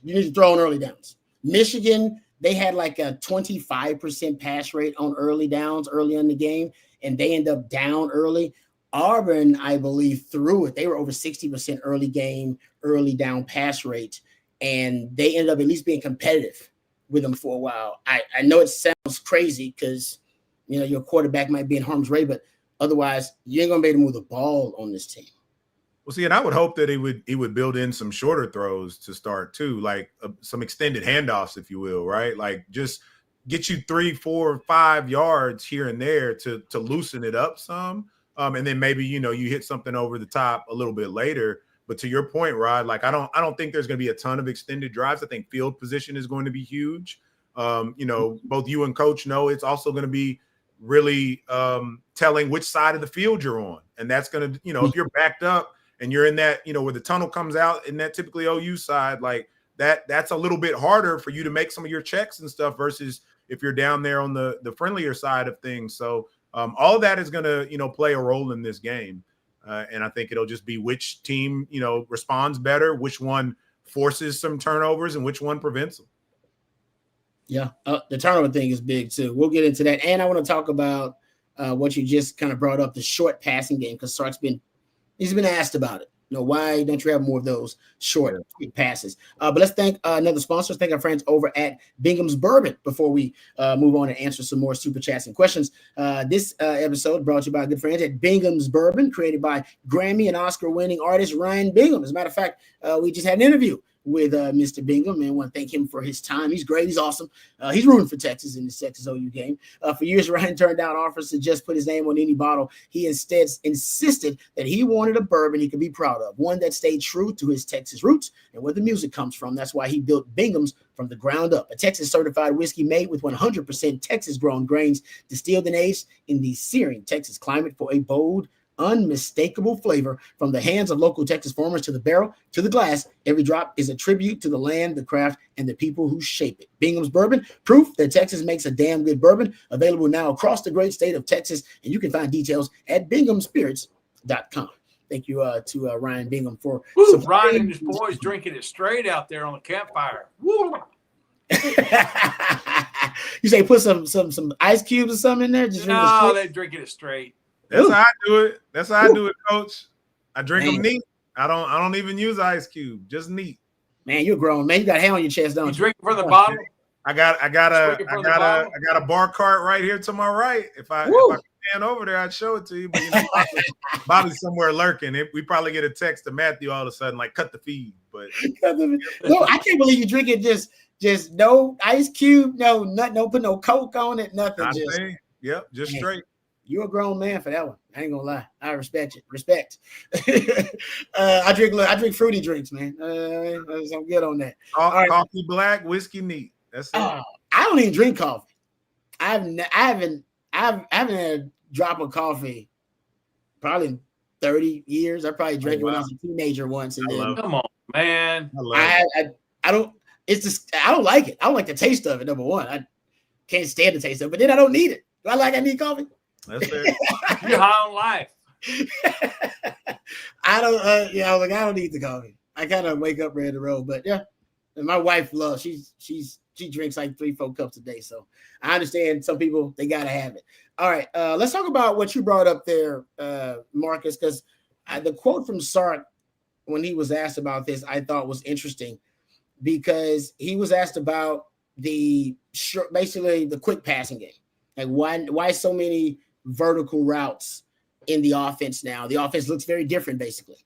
You need to throw on early downs. Michigan, they had like a 25% pass rate on early downs early in the game, and they end up down early. Auburn, I believe, threw it. They were over 60% early down pass rate, and they ended up at least being competitive with them for a while. I know it sounds crazy because, your quarterback might be in harm's way, but Otherwise, you ain't gonna be able to move the ball on this team.
Well, see, and I would hope that he would build in some shorter throws to start too, like some extended handoffs, if you will, right? Like just get you 3, 4, 5 yards here and there to loosen it up some, and then maybe you hit something over the top a little bit later. But to your point, Rod, like I don't think there's going to be a ton of extended drives. I think field position is going to be huge. Both you and Coach know it's also going to be really telling which side of the field you're on, and that's going to if you're backed up and you're in that, where the tunnel comes out in that typically OU side, like that's a little bit harder for you to make some of your checks and stuff versus if you're down there on the friendlier side of things. So all of that is going to, play a role in this game. And I think it'll just be which team, responds better, which one forces some turnovers and which one prevents them.
Yeah. The turnover thing is big too. We'll get into that. And I want to talk about what you just kind of brought up, the short passing game, because Sark's he's been asked about it. Why don't you have more of those short quick passes? But let's thank another sponsor. Thank our friends over at Bingham's Bourbon before we move on and answer some more super chats and questions. This episode brought to you by good friends at Bingham's Bourbon, created by Grammy and Oscar-winning artist Ryan Bingham. As a matter of fact, we just had an interview with Mr. Bingham, and want to thank him for his time. He's great. He's awesome. He's rooting for Texas in the Texas OU game. For years, Ryan turned down offers to just put his name on any bottle. He instead insisted that he wanted a bourbon he could be proud of, one that stayed true to his Texas roots and where the music comes from. That's why he built Bingham's from the ground up, a Texas-certified whiskey made with 100% Texas-grown grains, distilled and aged in the searing Texas climate for a bold, unmistakable flavor. From the hands of local Texas farmers to the barrel to the glass, every drop is a tribute to the land, the craft, and the people who shape it. Bingham's Bourbon, proof that Texas makes a damn good bourbon, available now across the great state of Texas, and you can find details at binghamspirits.com. Thank you to Ryan Bingham for
Ryan and his boys drinking it straight out there on the campfire. Woo.
You say put some ice cubes or something in there?
No, they're drinking it straight.
That's how I do it. Coach. I drink them neat. I don't even use ice cube, just neat.
Man, you're grown, man. You got hair on your chest, don't you?
Drink from the bottle.
I got a bar cart right here to my right. If I could stand over there, I'd show it to you. But Bobby's somewhere lurking. We probably get a text to Matthew all of a sudden, like cut the feed. But
no, I can't believe you drink it just no ice cube, no nothing, no put no Coke on it, nothing.
Just straight.
You're a grown man for that one. I ain't gonna lie. I respect it. Respect. I drink fruity drinks, man. I'm good on that.
Coffee black, whiskey neat. That's it.
I don't even drink coffee. I haven't had a drop of coffee probably in 30 years. I probably drank it when I was a teenager once. And then
come on, man.
I don't. It's just I don't like it. I don't like the taste of it. Number one, I can't stand the taste of it. But then I don't need it. Do I need coffee?
That's fair.
You're high on life.
I don't need the coffee. I kind of wake up ready to roll, but yeah. And my wife loves. She drinks like 3-4 cups a day, so I understand some people they gotta have it. All right, let's talk about what you brought up there, Marcus, because the quote from Sark when he was asked about this, I thought was interesting because he was asked about basically the quick passing game, like why so many vertical routes in the offense now. The offense looks very different, basically.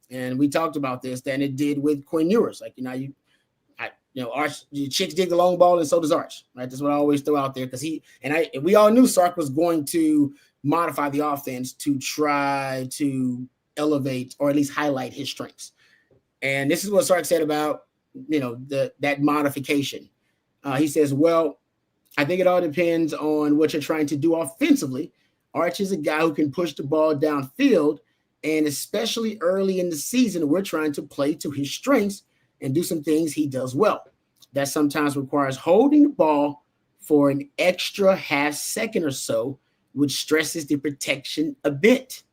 And we talked about this than it did with Quinn Ewers. Like, Arch, Chicks dig the long ball, and so does Arch. Right? That's what I always throw out there because we all knew Sark was going to modify the offense to try to elevate or at least highlight his strengths. And this is what Sark said about, that modification. He says, well, I think it all depends on what you're trying to do offensively. Arch is a guy who can push the ball downfield, and especially early in the season, we're trying to play to his strengths and do some things he does well. That sometimes requires holding the ball for an extra half second or so, which stresses the protection a bit.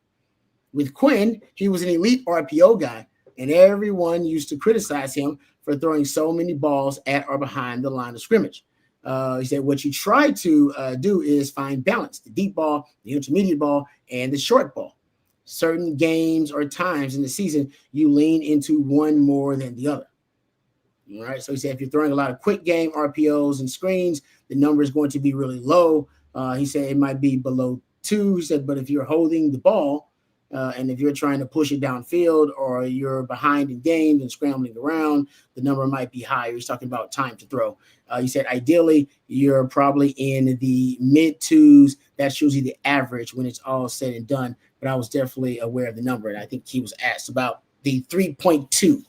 With Quinn, he was an elite RPO guy, and everyone used to criticize him for throwing so many balls at or behind the line of scrimmage. He said, what you try to do is find balance, the deep ball, the intermediate ball, and the short ball. Certain games or times in the season, you lean into one more than the other. All right. So he said, if you're throwing a lot of quick game RPOs and screens, the number is going to be really low. He said it might be below two. He said, but if you're holding the ball and if you're trying to push it downfield or you're behind in games and scrambling around, the number might be higher. He's talking about time to throw. He said, ideally, you're probably in the mid twos. That's usually the average when it's all said and done. But I was definitely aware of the number. And I think he was asked about the 3.2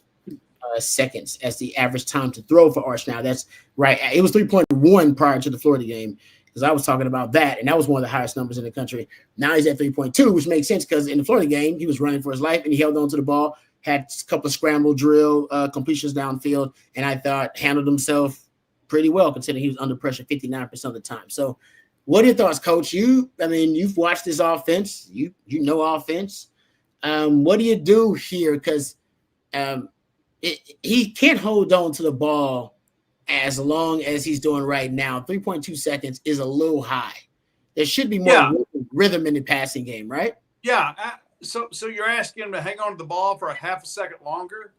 seconds as the average time to throw for Arch. Now, that's right. It was 3.1 prior to the Florida game, because I was talking about that, and that was one of the highest numbers in the country. Now he's at 3.2, which makes sense because in the Florida game, he was running for his life, and he held on to the ball, had a couple of scramble drill completions downfield, and I thought handled himself pretty well considering he was under pressure 59% of the time. So what are your thoughts, Coach? You've watched this offense. You know offense. What do you do here? Because he can't hold on to the ball as long as he's doing right now. 3.2 seconds is a little high. There should be more rhythm in the passing game, right?
Yeah. So you're asking him to hang on to the ball for a half a second longer?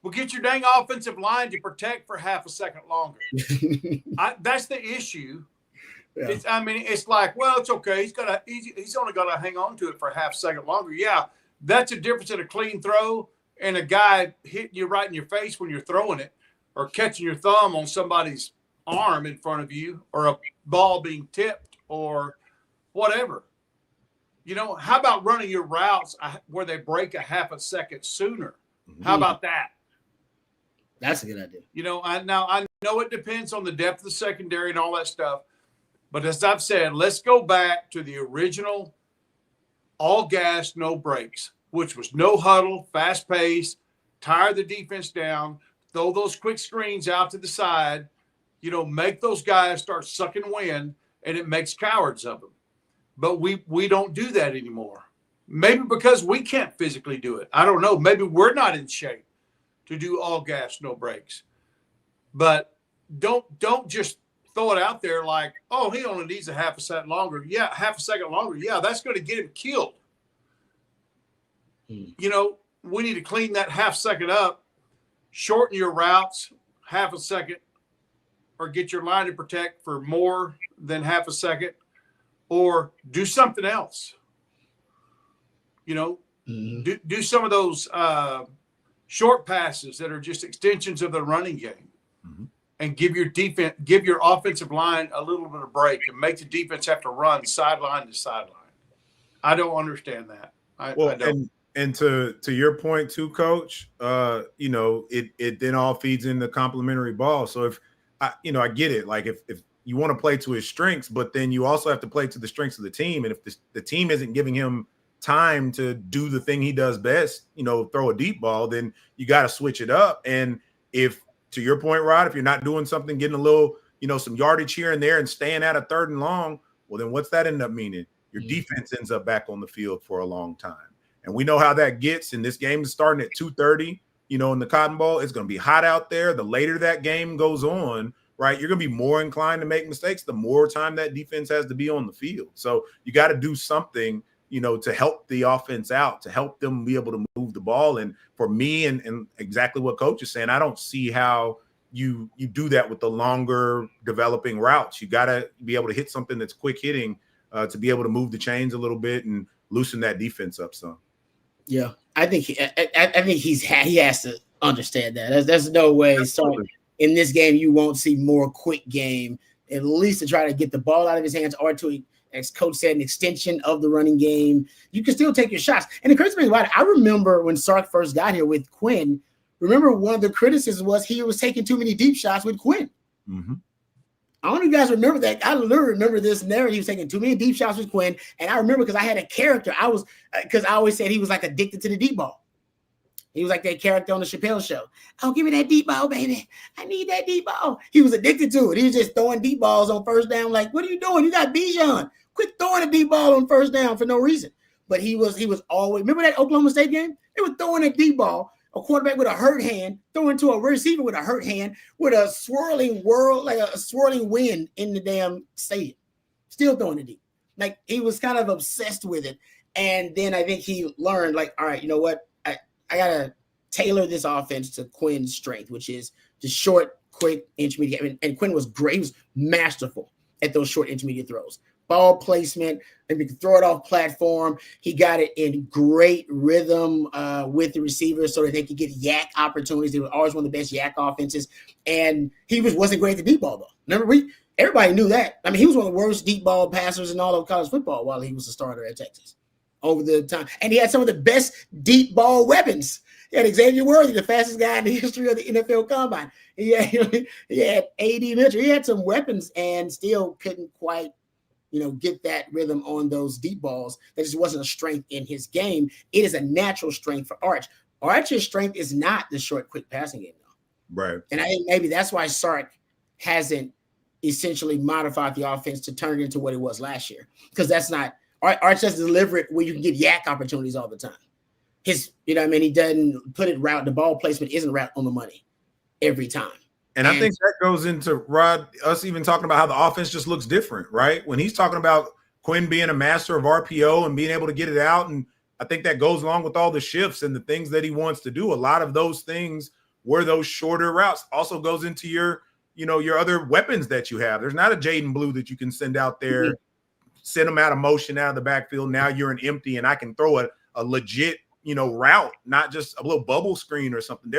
Well, get your dang offensive line to protect for half a second longer. That's the issue. Yeah. It's like, well, it's okay. He's only got to hang on to it for a half second longer. Yeah, that's a difference in a clean throw and a guy hitting you right in your face when you're throwing it, or catching your thumb on somebody's arm in front of you, or a ball being tipped, or whatever. How about running your routes where they break a half a second sooner? How about that?
That's a good idea.
I know it depends on the depth of the secondary and all that stuff, but as I've said, let's go back to the original all gas, no brakes, which was no huddle, fast pace, tire the defense down, throw those quick screens out to the side, make those guys start sucking wind, and it makes cowards of them. But we don't do that anymore. Maybe because we can't physically do it. I don't know. Maybe we're not in shape to do all gas, no brakes. But don't just throw it out there like, oh, he only needs a half a second longer. Yeah, half a second longer. Yeah, that's going to get him killed. We need to clean that half second up, shorten your routes half a second, or get your line to protect for more than half a second, or do something else. Do some of those short passes that are just extensions of the running game, and give your offensive line a little bit of break and make the defense have to run sideline to sideline. I don't understand that. I don't.
And to your point too, Coach, it then all feeds into complimentary ball. So if I get it. Like if you want to play to his strengths, but then you also have to play to the strengths of the team. And if the team isn't giving him time to do the thing he does best, throw a deep ball, then you got to switch it up. And if, to your point, Rod, if you're not doing something, getting a little, some yardage here and there and staying at a 3rd and long, well, then what's that end up meaning? Your defense ends up back on the field for a long time. And we know how that gets. And this game is starting at 2:30, in the Cotton Bowl. It's going to be hot out there. The later that game goes on, right, you're going to be more inclined to make mistakes the more time that defense has to be on the field. So you got to do something, to help the offense out, to help them be able to move the ball. And for me, and exactly what Coach is saying, I don't see how you do that with the longer developing routes. You got to be able to hit something that's quick hitting to be able to move the chains a little bit and loosen that defense up some.
Yeah, I think he has to understand that. There's no way. So in this game, you won't see more quick game, at least to try to get the ball out of his hands, or to, as Coach said, an extension of the running game. You can still take your shots. And the crazy thing about it, I remember when Sark first got here with Quinn, remember one of the criticisms was he was taking too many deep shots with Quinn. Mm-hmm. I don't know if you guys remember that. I literally remember this narrative. He was taking too many deep shots with Quinn. And I remember because I had a character. Because I always said he was like addicted to the deep ball. He was like that character on the Chappelle Show. Oh, give me that deep ball, baby. I need that deep ball. He was addicted to it. He was just throwing deep balls on first down. Like, what are you doing? You got Bijan. Quit throwing a deep ball on first down for no reason. But he was always, remember that Oklahoma State game? They were throwing a deep ball, a quarterback with a hurt hand, throwing to a receiver with a hurt hand, with a swirling wind in the damn stadium. Still throwing it deep. Like, he was kind of obsessed with it. And then I think he learned, like, all right, you know what? I got to tailor this offense to Quinn's strength, which is just short, quick, intermediate. And Quinn was great. He was masterful at those short intermediate throws. Ball placement, and we can throw it off platform. He got it in great rhythm with the receivers so that they could get yak opportunities. They were always one of the best yak offenses. And he wasn't great at the deep ball, though. Remember, everybody knew that. I mean, he was one of the worst deep ball passers in all of college football while he was a starter at Texas over the time. And he had some of the best deep ball weapons. He had Xavier Worthy, the fastest guy in the history of the NFL Combine. He had A.D. Mitchell. He had some weapons and still couldn't quite get that rhythm on those deep balls. That just wasn't a strength in his game. It is a natural strength for Arch. Arch's strength is not the short, quick passing game, though.
Right.
And I think maybe that's why Sark hasn't essentially modified the offense to turn it into what it was last year. Because that's not Arch doesn't deliver it where you can get yak opportunities all the time. He doesn't put it route. The ball placement isn't route on the money every time.
And I think that goes into Rod, us even talking about how the offense just looks different, right? When he's talking about Quinn being a master of RPO and being able to get it out. And I think that goes along with all the shifts and the things that he wants to do. A lot of those things were those shorter routes. Also goes into your other weapons that you have. There's not a Jaden Blue that you can send out there, send him out of motion out of the backfield. Now you're an empty and I can throw a legit, route, not just a little bubble screen or something.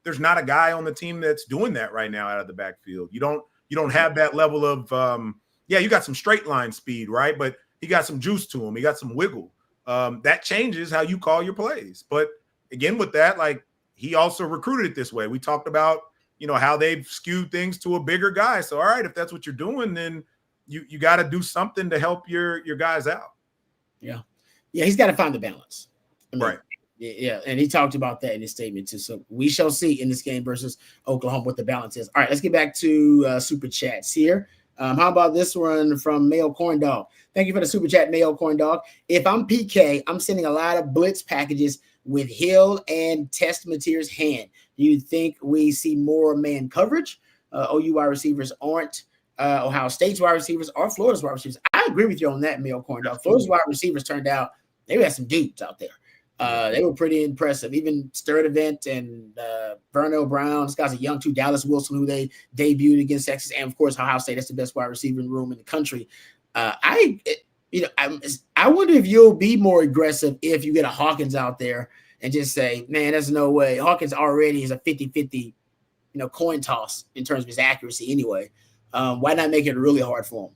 There's not a guy on the team that's doing that right now out of the backfield. You don't have that level of you got some straight line speed, right? But he got some juice to him. He got some wiggle. That changes how you call your plays. But again, with that, like he also recruited it this way. We talked about, how they've skewed things to a bigger guy. So all right, if that's what you're doing, then you got to do something to help your guys out.
Yeah. Yeah, he's got to find the balance.
Right.
Yeah, and he talked about that in his statement too. So we shall see in this game versus Oklahoma what the balance is. All right, let's get back to super chats here. How about this one from Mayo Corn Dog? Thank you for the super chat, Mayo Corn Dog. If I'm PK, I'm sending a lot of blitz packages with Hill and Test Mateer's hand. Do you think we see more man coverage? OU wide receivers aren't. Ohio State's wide receivers or Florida's wide receivers. I agree with you on that, Mayo Corn Dog. Florida's wide receivers turned out they had some dudes out there. They were pretty impressive. Even Sturdivant and Vernell Brown. This guy's a young too. Dallas Wilson, who they debuted against Texas, and of course Ohio State. That's the best wide receiver room in the country. I wonder if you'll be more aggressive if you get a Hawkins out there and just say, man, there's no way. Hawkins already is a 50-50, coin toss in terms of his accuracy anyway. Why not make it really hard for him?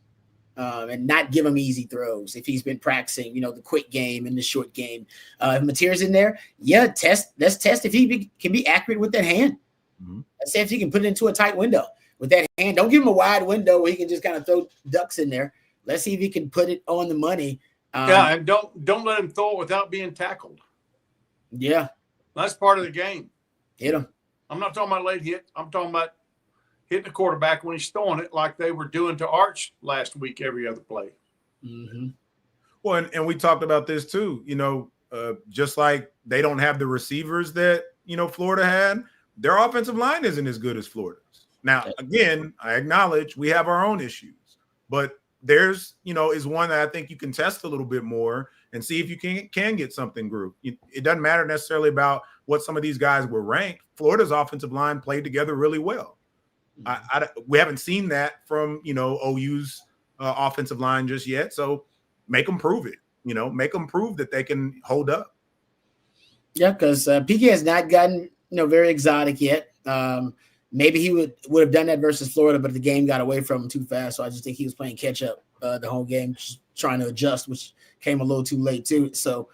And not give him easy throws if he's been practicing, the quick game and the short game. If Mateer's in there, let's test if he can be accurate with that hand. Mm-hmm. Let's see if he can put it into a tight window with that hand. Don't give him a wide window where he can just kind of throw ducks in there. Let's see if he can put it on the money.
And don't let him throw it without being tackled.
Yeah.
That's part of the game.
Hit him.
I'm not talking about late hit. I'm talking about hitting the quarterback when he's throwing it like they were doing to Arch last week every other play.
Mm-hmm.
Well, and we talked about this too, just like they don't have the receivers that, Florida had, their offensive line isn't as good as Florida's. Now, again, I acknowledge we have our own issues, but there's, is one that I think you can test a little bit more and see if you can get something grouped. It doesn't matter necessarily about what some of these guys were ranked. Florida's offensive line played together really well. We haven't seen that from, OU's offensive line just yet. So make them prove it, make them prove that they can hold up.
Yeah, because PK has not gotten, very exotic yet. Maybe he would have done that versus Florida, but the game got away from him too fast. So I just think he was playing catch up the whole game, just trying to adjust, which came a little too late too. So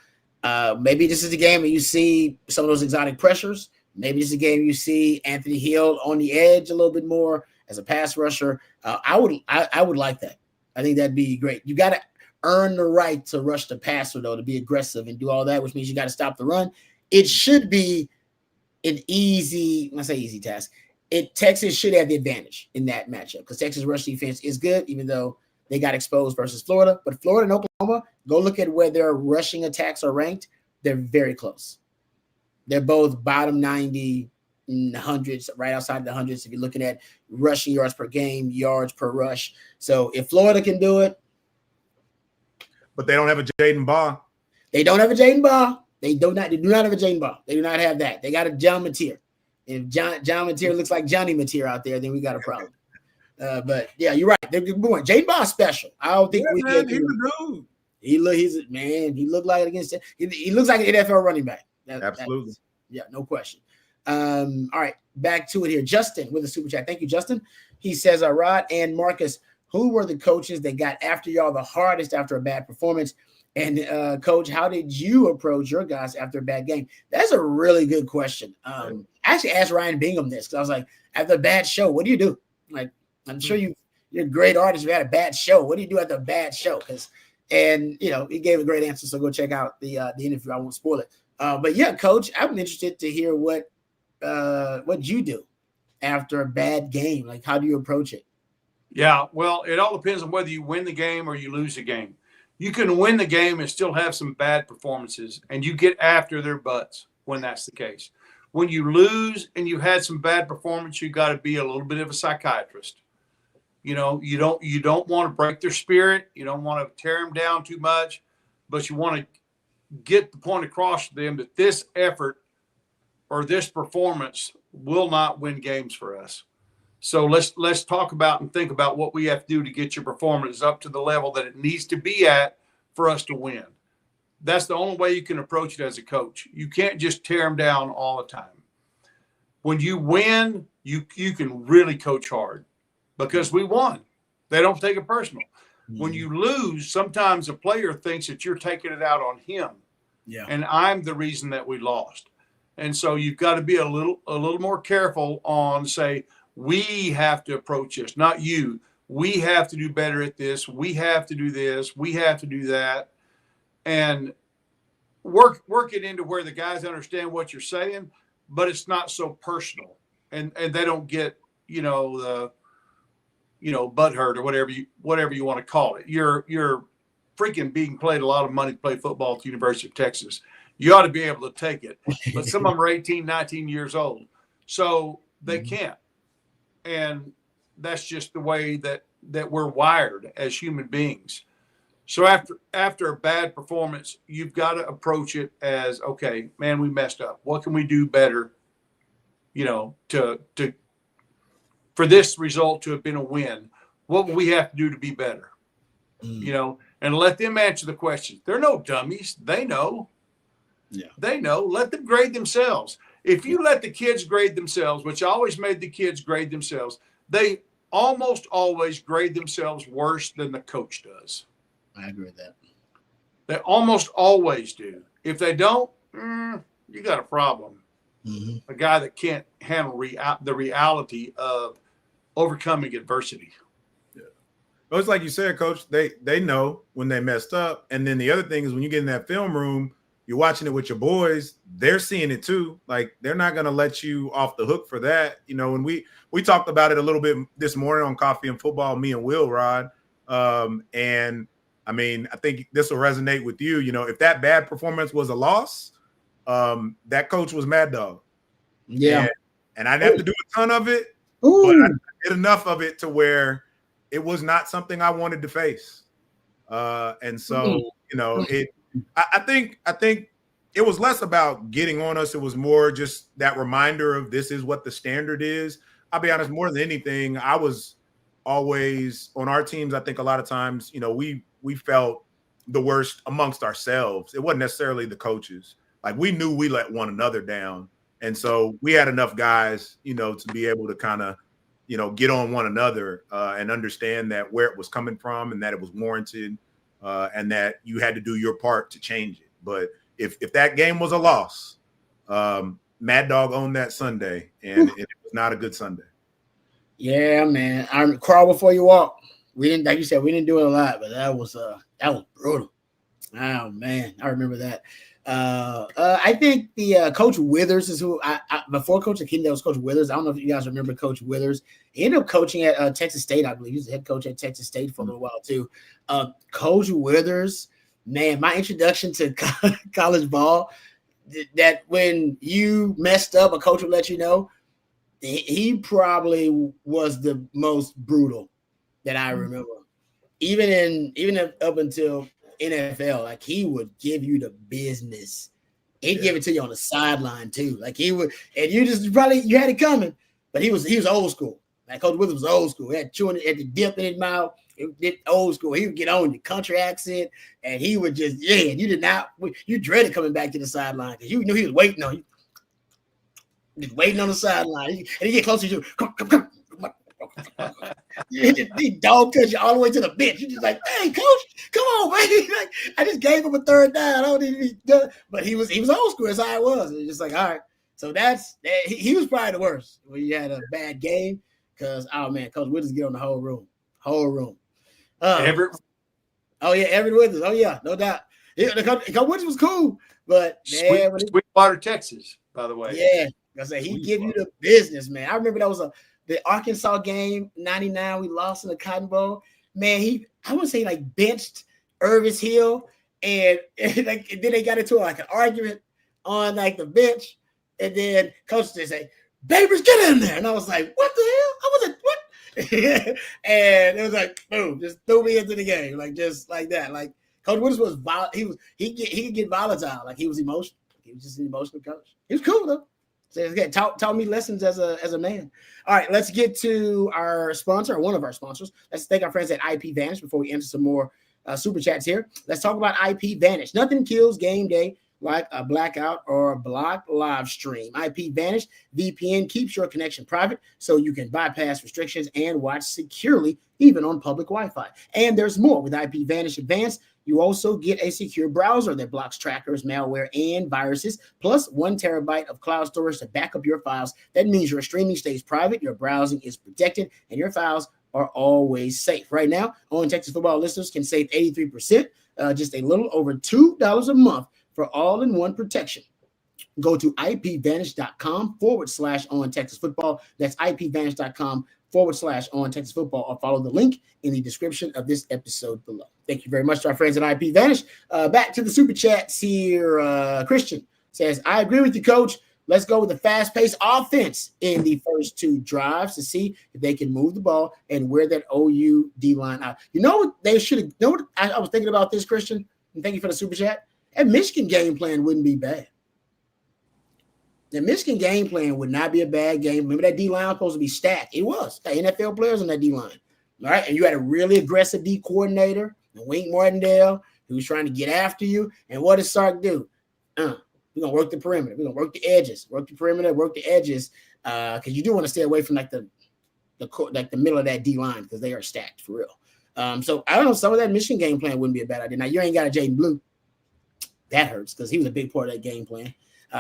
maybe this is the game where you see some of those exotic pressures. Maybe it's a game you see Anthony Hill on the edge a little bit more as a pass rusher. I would like that. I think that'd be great. You got to earn the right to rush the passer, though, to be aggressive and do all that, which means you got to stop the run. It should be an easy task. Texas should have the advantage in that matchup because Texas rush defense is good, even though they got exposed versus Florida. But Florida and Oklahoma, go look at where their rushing attacks are ranked. They're very close. They're both bottom 90 in the hundreds, right outside the hundreds. If you're looking at rushing yards per game, yards per rush. So if Florida can do it.
But they don't have a Jaden Baugh.
They don't have a Jaden Baugh. They do not have a Jaden Baugh. They do not have that. They got a John Mateer. If John Mateer looks like Johnny Mateer out there, then we got a problem. But yeah, you're right. They're good point. Jaden Bond special. I don't think we
man,
get
he's a dude.
He looked like it against he looks like an NFL running back.
Absolutely.
Yeah, no question. All right, back to it here. Justin with a super chat. Thank you, Justin. He says, Rod and Marcus, who were the coaches that got after y'all the hardest after a bad performance? And Coach, how did you approach your guys after a bad game? That's a really good question. I actually asked Ryan Bingham this because I was like, after a bad show, what do you do? Like, I'm sure you're a great artist. You had a bad show. What do you do after a bad show? And he gave a great answer. So go check out the interview. I won't spoil it. But yeah, Coach, I'm interested to hear what you do after a bad game. Like, how do you approach it?
Yeah, well, it all depends on whether you win the game or you lose the game. You can win the game and still have some bad performances, and you get after their butts when that's the case. When you lose and you had some bad performance, you got to be a little bit of a psychiatrist. You don't want to break their spirit. You don't want to tear them down too much, but you want to get the point across to them that this effort or this performance will not win games for us. So let's talk about and think about what we have to do to get your performance up to the level that it needs to be at for us to win. That's the only way you can approach it as a coach. You can't just tear them down all the time. When you win, you can really coach hard because we won. They don't take it personal. When you lose, sometimes a player thinks that you're taking it out on him.
Yeah.
And I'm the reason that we lost. And so you've got to be a little more careful on, say, we have to approach this, not you. We have to do better at this. We have to do this. We have to do that. And work it into where the guys understand what you're saying, but it's not so personal. And they don't get, butthurt or whatever you want to call it. You're freaking being paid a lot of money to play football at the University of Texas. You ought to be able to take it. But some of them are 18, 19 years old. So they can't. And that's just the way that we're wired as human beings. So after a bad performance, you've got to approach it as, okay, man, we messed up. What can we do better, to for this result to have been a win? What will we have to do to be better? And let them answer the questions. They're no dummies. They know.
Yeah.
They know. Let them grade themselves. If you let the kids grade themselves, which I always made the kids grade themselves, they almost always grade themselves worse than the coach does.
I agree with that.
They almost always do. If they don't, you got a problem. A guy that can't handle the reality of overcoming adversity.
Yeah. Well, it's like you said, Coach, they know when they messed up. And then the other thing is when you get in that film room, you're watching it with your boys, they're seeing it too. Like, they're not going to let you off the hook for that. And we talked about it a little bit this morning on Coffee and Football, me and Will, Rod. And I mean, I think this will resonate with you. If that bad performance was a loss, that coach was Mad Dog.
Yeah.
And I didn't have to do a ton of it, but I did enough of it to where it was not something I wanted to face. And so, I think it was less about getting on us. It was more just that reminder of this is what the standard is. I'll be honest, more than anything, I was always on our teams. I think a lot of times, we felt the worst amongst ourselves. It wasn't necessarily the coaches. Like, we knew we let one another down. And so we had enough guys, to be able to kind of, get on one another and understand that where it was coming from and that it was warranted. And that you had to do your part to change it. But if that game was a loss, Mad Dog owned that Sunday, and it was not a good Sunday. Yeah,
man. I crawl before you walk. We didn't, like you said, we didn't do it a lot, but that was brutal. Oh man, I remember that. I think the Coach Withers is who before Coach Akin, that was Coach Withers. I don't know if you guys remember Coach Withers. He ended up coaching at Texas State, I believe. He was the head coach at Texas State for a little while too. Coach Withers, man, my introduction to college ball, that when you messed up, a coach would let you know. He probably was the most brutal that I remember. Even up until NFL, like, he would give you the business. He'd give it to you on the sideline too. Like, he would, and you had it coming, but he was old school. Like Coach Withers was old school. He had chewing at the dip in his mouth. It did old school. He would get on the country accent, and he would just you dreaded coming back to the sideline because you knew he was waiting on you. Just waiting on the sideline, and he get closer to you. Come. He dog touch you all the way to the bench. You just like, hey, coach, come on, man. Like, I just gave him a third down. I don't need to be done. But he was old school. That's how it was. It's just like, all right. So he was probably the worst when you had a bad game because Coach Withers get on the whole room.
Everett.
Oh yeah, Everett Withers. Oh yeah, no doubt. Coach Withers was cool, but
Sweetwater, Texas, by the way.
Yeah, I say he give you the business, man. I remember that was the Arkansas game, 99. We lost in the Cotton Bowl. Man, I would say like benched Irvis Hill, and then they got into like an argument on like the bench, and then coach just say, "Babers, get in there," and I was like, "What the hell? I wasn't what?" And it was like, boom, just threw me into the game, like just like that. Like Coach Withers was he could get volatile, like he was emotional. He was just an emotional coach. He was cool though. So again, taught me lessons as a man. All right, let's get to our sponsor, or one of our sponsors. Let's thank our friends at IP Vanish before we enter some more super chats here. Let's talk about IP Vanish. Nothing kills game day like a blackout or a blocked live stream. IP Vanish VPN keeps your connection private so you can bypass restrictions and watch securely even on public Wi-Fi. And there's more. With IP Vanish Advanced, you also get a secure browser that blocks trackers, malware, and viruses, plus 1 terabyte of cloud storage to back up your files. That means your streaming stays private, your browsing is protected, and your files are always safe. Right now, On Texas Football listeners can save 83%, just a little over $2 a month for all-in-one protection. Go to ipvanish.com/On Texas Football. That's ipvanish.com/On Texas Football, or follow the link in the description of this episode below. Thank you very much to our friends at IP Vanish. Back to the super chats here. Christian says, I agree with you, coach. Let's go with a fast-paced offense in the first 2 drives to see if they can move the ball and wear that OU D-line out. You know what they should have – know what I was thinking about this, Christian? And thank you for the super chat. That Michigan game plan wouldn't be bad. The Michigan game plan would not be a bad game. Remember that D-line was supposed to be stacked. It was. The NFL players on that D-line. All right, and you had a really aggressive D coordinator, Wink Martindale, who was trying to get after you. And what does Sark do? We're going to work the perimeter. We're going to work the edges. Work the perimeter, work the edges, because you do want to stay away from like the middle of that D-line because they are stacked for real. So I don't know. Some of that Michigan game plan wouldn't be a bad idea. Now, you ain't got a Jaden Blue. That hurts because he was a big part of that game plan.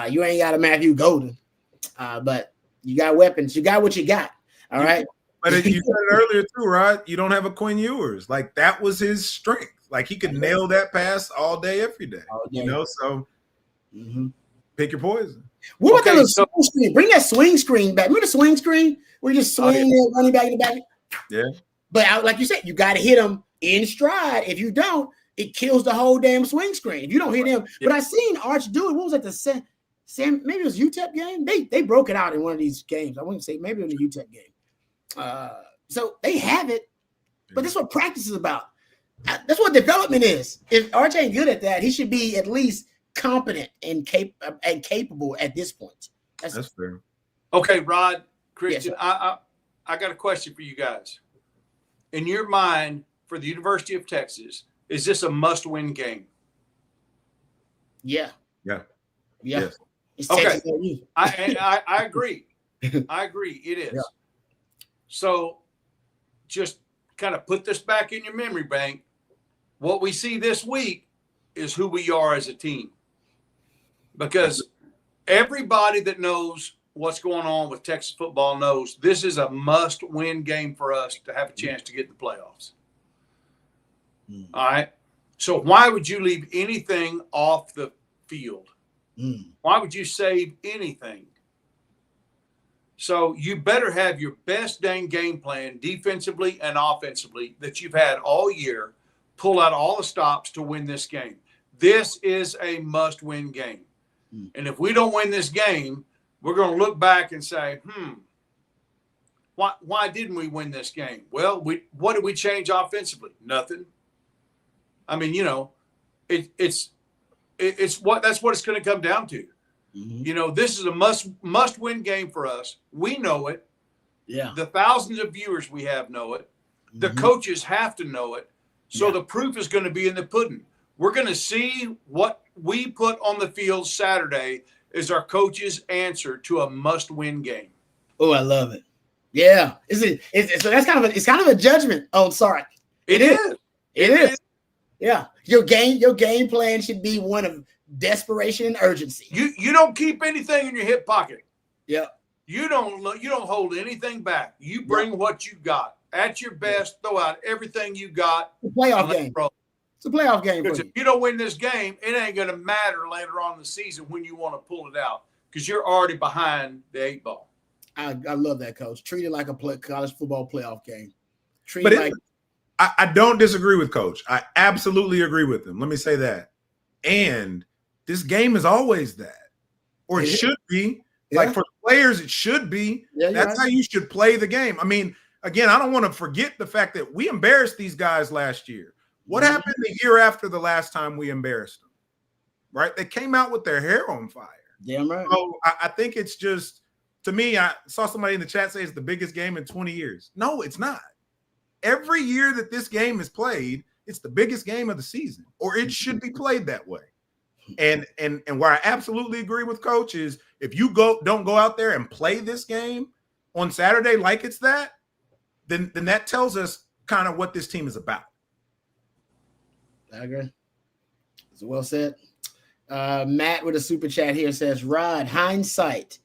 You ain't got a Matthew Golden, but you got weapons. You got what you got. All right.
But you said it earlier too, Rod. You don't have a Quinn Ewers. Like that was his strength. Like he could nail that pass all day, every day. You know, so pick your poison.
What about that little swing screen? Bring that swing screen back. Remember the swing screen where you just swing running back in the back?
Yeah.
But like you said, you got to hit him in stride. If you don't, it kills the whole damn swing screen. If you don't hit him, but I seen Arch do it. What was that? The Sam? Maybe it was UTEP game. They broke it out in one of these games. I wouldn't say maybe in the UTEP game. So they have it, but that's what practice is about. That's what development is. If Arch ain't good at that, he should be at least competent and capable at this point.
That's fair.
Okay, Rod, Christian,
yes,
I got a question for you guys. In your mind, for the University of Texas, is this a must-win game?
Yeah.
Yes.
Okay. I agree. I agree. It is. Yeah. So just kind of put this back in your memory bank. What we see this week is who we are as a team. Because everybody that knows what's going on with Texas football knows this is a must-win game for us to have a chance to get in the playoffs. All right. So why would you leave anything off the field? Why would you save anything? So you better have your best dang game plan defensively and offensively that you've had all year. Pull out all the stops to win this game. This is a must-win game. And if we don't win this game, we're going to look back and say, why didn't we win this game? Well, what did we change offensively? Nothing. I mean, you know, that's what it's going to come down to. You know, this is a must-win game for us. We know it.
Yeah.
The thousands of viewers we have know it. The coaches have to know it. So the proof is going to be in the pudding. We're going to see what we put on the field Saturday is our coach's answer to a must-win game.
Oh, I love it. Yeah. So that's kind of a judgment on Sark. It is. Yeah. Your game plan should be one of desperation and urgency.
You don't keep anything in your hip pocket.
Yeah.
You don't hold anything back. You bring what you got at your best. Throw out everything you got.
It's a playoff game. It's a playoff game.
Because if you don't win this game, it ain't going to matter later on in the season when you want to pull it out because you're already behind the 8 ball.
I love that, Coach. Treat it like a college football playoff game.
I don't disagree with Coach. I absolutely agree with him. Let me say that. And this game is always that, or it should be. Yeah. Like for the players, it should be. Yeah, that's how you should play the game. I mean, again, I don't want to forget the fact that we embarrassed these guys last year. What happened the year after the last time we embarrassed them? Right? They came out with their hair on fire.
Damn right.
So I think it's just, to me, I saw somebody in the chat say it's the biggest game in 20 years. No, it's not. Every year that this game is played, it's the biggest game of the season, or it should be played that way. And where I absolutely agree with Coach is if you don't go out there and play this game on Saturday like it's that, then that tells us kind of what this team is about.
I agree. It's well said. Matt with a super chat here says, Rod, hindsight.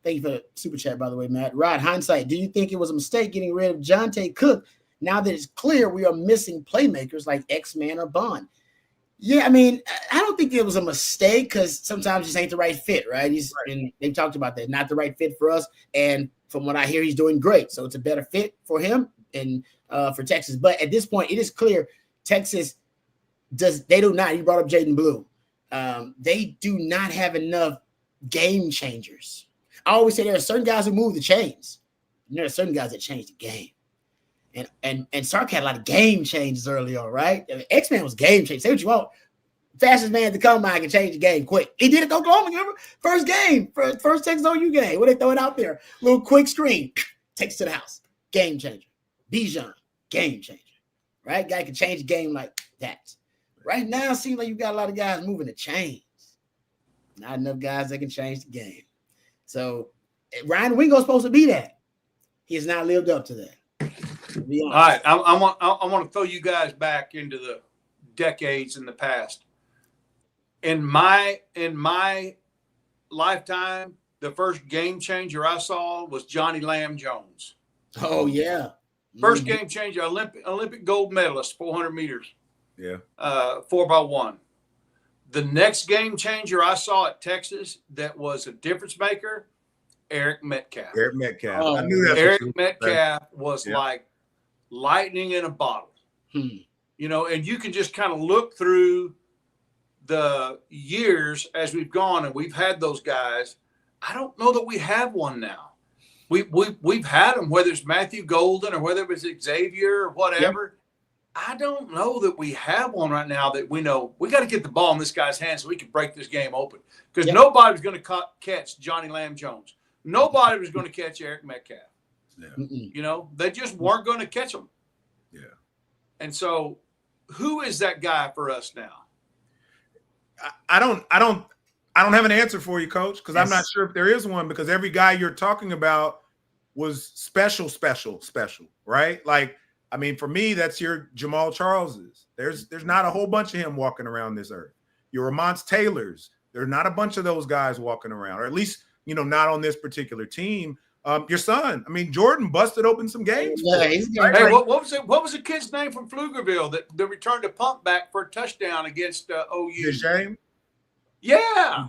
Thank you for the super chat, by the way, Matt. Rod, hindsight, do you think it was a mistake getting rid of Jonte Cook now that it's clear we are missing playmakers like X-Man or Bond? Yeah, I mean, I don't think it was a mistake because sometimes this ain't the right fit, right? And they talked about that, not the right fit for us. And from what I hear, he's doing great. So it's a better fit for him and for Texas. But at this point, it is clear Texas do not. You brought up Jaden Blue. They do not have enough game changers. I always say there are certain guys who move the chains. And there are certain guys that change the game. And Sark had a lot of game changes early on, right? I mean, X-Man was game changer. Say what you want. Fastest man to come by can change the game quick. He did it to Oklahoma, remember? First game, first Texas OU game. Where they throw it out there. Little quick screen. Takes to the house. Game changer. Bijan, game changer. Right? Guy can change the game like that. Right now, it seems like you got a lot of guys moving the chains. Not enough guys that can change the game. So Ryan Wingo's supposed to be that. He has not lived up to that.
All right, I want to throw you guys back into the decades in the past. In my lifetime, the first game changer I saw was Johnny Lamb Jones.
Oh yeah,
first game changer, Olympic gold medalist, 400 meters.
Yeah,
4x1. The next game changer I saw at Texas that was a difference maker, Eric Metcalf.
Eric Metcalf.
Oh,
I knew that.
Eric Metcalf was like lightning in a bottle. You know, and you can just kind of look through the years as we've gone and we've had those guys. I don't know that we have one now. We've had them, whether it's Matthew Golden or whether it was Xavier or whatever. I don't know that we have one right now that we know we got to get the ball in this guy's hands so we can break this game open. Because nobody was going to catch Johnny Lamb Jones. Nobody was going to catch Eric Metcalf.
Yeah.
You know, they just weren't going to catch him.
Yeah.
And so, who is that guy for us now?
I don't have an answer for you, Coach, because I'm not sure if there is one, because every guy you're talking about was special, right? Like, I mean, for me, that's your Jamal Charleses. There's not a whole bunch of him walking around this earth. Your Ramonce Taylors. There's not a bunch of those guys walking around, or at least, you know, not on this particular team. Your son, I mean, Jordan busted open some games.
Hey, what was the kid's name from Pflugerville that returned a punt back for a touchdown against OU?
James?
Yeah.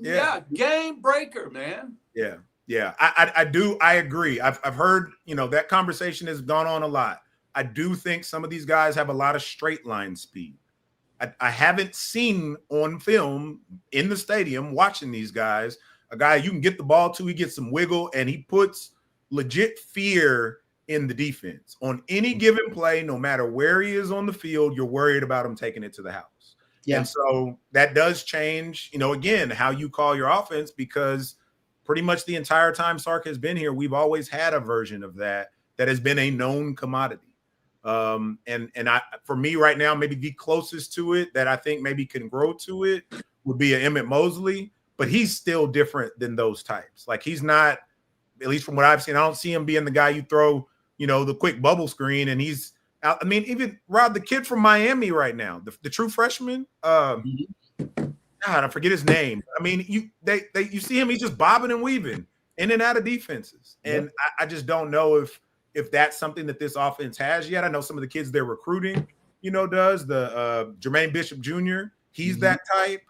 Yeah.
Game breaker, man.
Yeah. I agree. I've heard, you know, that conversation has gone on a lot. I do think some of these guys have a lot of straight line speed. I haven't seen on film in the stadium watching these guys a guy you can get the ball to, he gets some wiggle, and he puts legit fear in the defense. On any given play, no matter where he is on the field, you're worried about him taking it to the house. Yeah. And so that does change, you know, again, how you call your offense, because pretty much the entire time Sark has been here, we've always had a version of that has been a known commodity. For me right now, maybe the closest to it that I think maybe can grow to it would be a Emmett Mosley, but he's still different than those types. Like he's not, at least from what I've seen, I don't see him being the guy you throw, the quick bubble screen and he's out. I mean, even Rod, the kid from Miami right now, the true freshman, God, I forget his name. I mean, you see him, he's just bobbing and weaving in and out of defenses. And I just don't know if that's something that this offense has yet. I know some of the kids they're recruiting, does the Jermaine Bishop Jr. He's that type.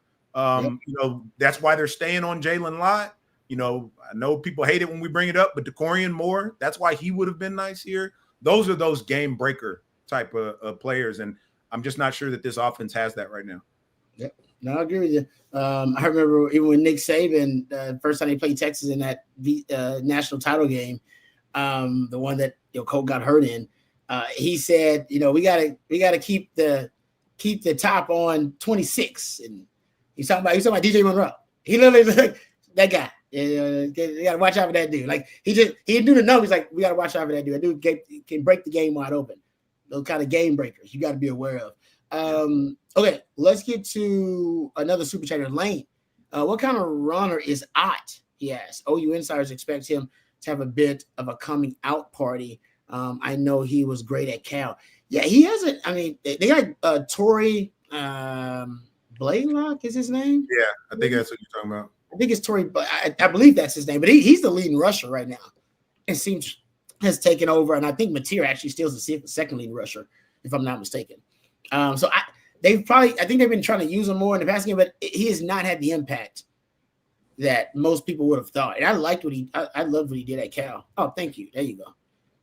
That's why they're staying on Jalen Lott. I know people hate it when we bring it up, but DeCorian Moore, that's why he would have been nice here. Those are those game breaker type of players. And I'm just not sure that this offense has that right now.
Yep. No, I agree with you. I remember even when Nick Saban, first time he played Texas in that national title game, the one that Colt got hurt in, he said, we gotta keep the top on 26, and he's talking about DJ Monroe. He literally like that guy. You gotta watch out for that dude. Like he knew the numbers. Like we gotta watch out for that dude. That dude can break the game wide open. Those kind of game breakers you got to be aware of. Okay, let's get to another super chatter. Lane, what kind of runner is Ott? He asked. OU insiders expect him to have a bit of a coming out party. I know he was great at Cal. Yeah, he hasn't. I mean, they got Torrey Blaylock is his name.
Yeah, I think that's what you're talking about.
I think it's Torrey, but I believe that's his name. But he's the leading rusher right now. It seems has taken over, and I think Mateer actually steals the second leading rusher, if I'm not mistaken. So I think they've been trying to use him more in the passing game, but he has not had the impact that most people would have thought. And I liked I loved what he did at Cal. Oh, thank you. There you go.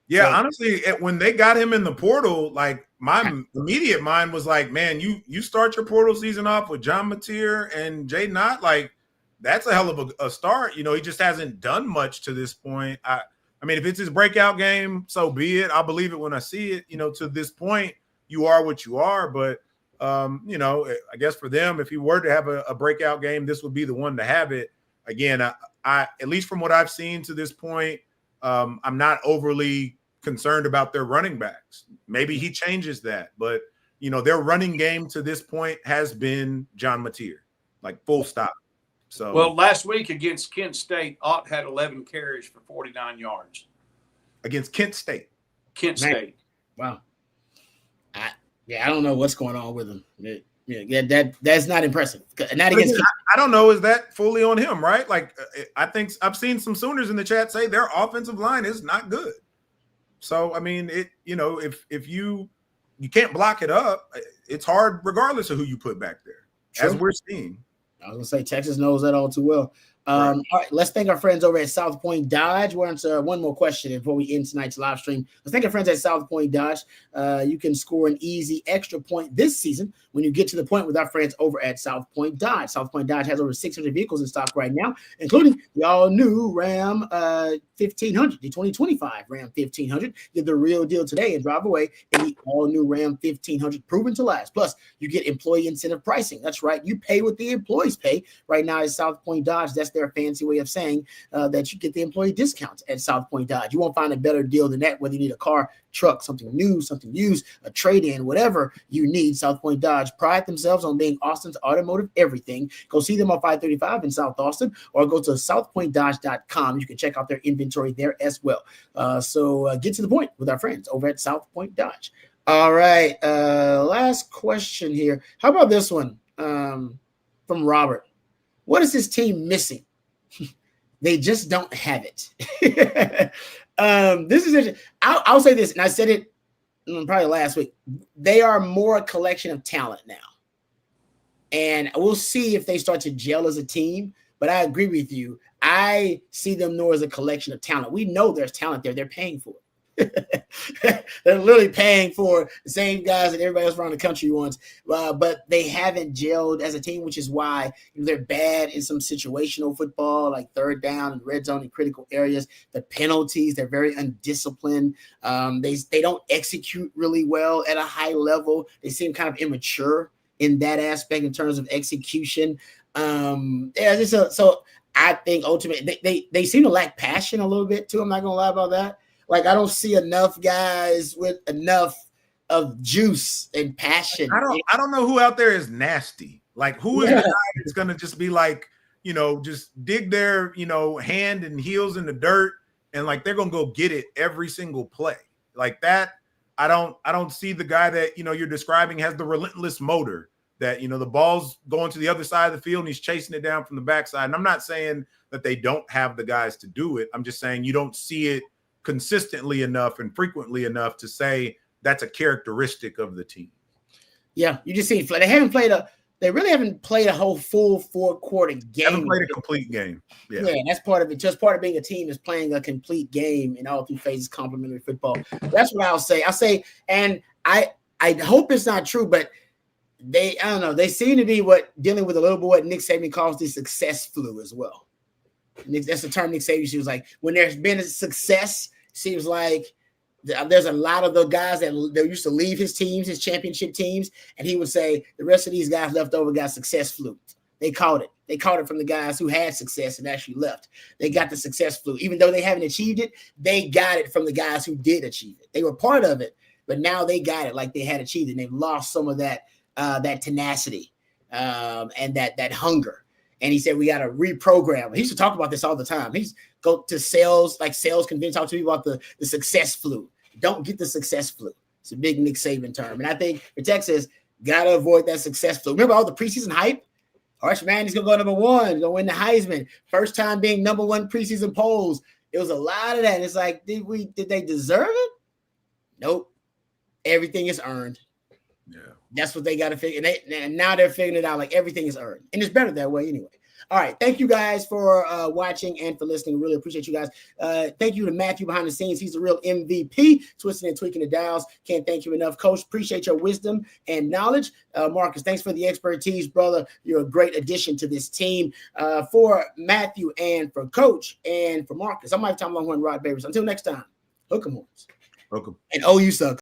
Yeah, so, honestly, when they got him in the portal, like my immediate mind was like, man, you start your portal season off with John Mateer and Jay Knott, like that's a hell of a start. He just hasn't done much to this point. I mean, if it's his breakout game, so be it. I'll believe it when I see it. To this point, you are what you are. But, I guess for them, if he were to have a breakout game, this would be the one to have it. Again, I at least from what I've seen to this point, I'm not overly concerned about their running backs. Maybe he changes that. But, their running game to this point has been John Mateer, like full stop. So,
well, last week against Kent State, Ott had 11 carries for 49 yards.
Against Kent State.
State.
Wow. I don't know what's going on with him. That's not impressive. Not against.
I don't know. Is that fully on him? Right? Like, I think I've seen some Sooners in the chat say their offensive line is not good. So, I mean, if you can't block it up, it's hard regardless of who you put back there. True. As we're seeing.
I was going to say Texas knows that all too well. All right, let's thank our friends over at South Point Dodge. We're answer one more question before we end tonight's live stream. Let's thank our friends at South Point Dodge. You can score an easy extra point this season when you get to the point with our friends over at South Point Dodge. South Point Dodge has over 600 vehicles in stock right now, including the all-new Ram 1500, the 2025 Ram 1500. Get the real deal today and drive away in the all-new Ram 1500, proven to last. Plus, you get employee incentive pricing. That's right. You pay what the employees pay. Right now at South Point Dodge, that's their fancy way of saying that you get the employee discounts at South Point Dodge. You won't find a better deal than that, whether you need a car, truck, something new, something used, a trade-in, whatever you need. South Point Dodge pride themselves on being Austin's automotive everything. Go see them on 535 in South Austin, or go to southpointdodge.com. You can check out their inventory there as well. So get to the point with our friends over at South Point Dodge. All right, last question here. How about this one from Robert? What is this team missing? They just don't have it. This is interesting. I'll say this, and I said it probably last week. They are more a collection of talent now. And we'll see if they start to gel as a team. But I agree with you. I see them more as a collection of talent. We know there's talent there. They're paying for it. They're literally paying for the same guys that everybody else around the country wants, but they haven't gelled as a team, which is why they're bad in some situational football, like third down and red zone in critical areas. The penalties, they're very undisciplined. They don't execute really well at a high level. They seem kind of immature in that aspect in terms of execution. So I think ultimately they seem to lack passion a little bit too. I'm not gonna lie about that. Like I don't see enough guys with enough of juice and passion.
I don't know who out there is nasty. Like who is the guy that's gonna just be like, just dig their, hand and heels in the dirt and like they're gonna go get it every single play. Like that, I don't see the guy that you're describing has the relentless motor that the ball's going to the other side of the field and he's chasing it down from the backside. And I'm not saying that they don't have the guys to do it. I'm just saying you don't see it consistently enough and frequently enough to say that's a characteristic of the team.
Yeah, you just see they really haven't played a whole full 4-quarter game.
Haven't played a complete game. Yeah,
that's part of it. Just part of being a team is playing a complete game in all 3 phases, complementary football. That's what I'll say. And I hope it's not true, but I don't know. They seem to be dealing with a little bit what Nick Saban calls the success flu as well. That's the term Nick Saban uses. Like when there's been a success, seems like there's a lot of the guys that used to leave his teams, his championship teams, and he would say the rest of these guys left over got success flu. They caught it. They caught it from the guys who had success and actually left. They got the success flu. Even though they haven't achieved it, they got it from the guys who did achieve it. They were part of it, but now they got it like they had achieved it. And they've lost some of that tenacity and that hunger. And he said, we got to reprogram. He used to talk about this all the time. He's go to sales convince, talk to people about the success flu. Don't get the success flu. It's a big Nick Saban term. And I think for Texas, got to avoid that success flu. Remember all the preseason hype? Arch Manny's going to go number 1, going to win the Heisman. First time being number 1 preseason polls. It was a lot of that. It's like, did they deserve it? Nope. Everything is earned.
Yeah.
That's what they got to figure. And now they're figuring it out. Like everything is earned. And it's better that way anyway. All right. Thank you guys for watching and for listening. Really appreciate you guys. Thank you to Matthew behind the scenes. He's the real MVP, twisting and tweaking the dials. Can't thank you enough, Coach. Appreciate your wisdom and knowledge. Marcus, thanks for the expertise, brother. You're a great addition to this team. For Matthew and for Coach and for Marcus, I'm Mike Tom Longhorn Rod Babers. Until next time, hook 'em horns.
Welcome.
And you suck.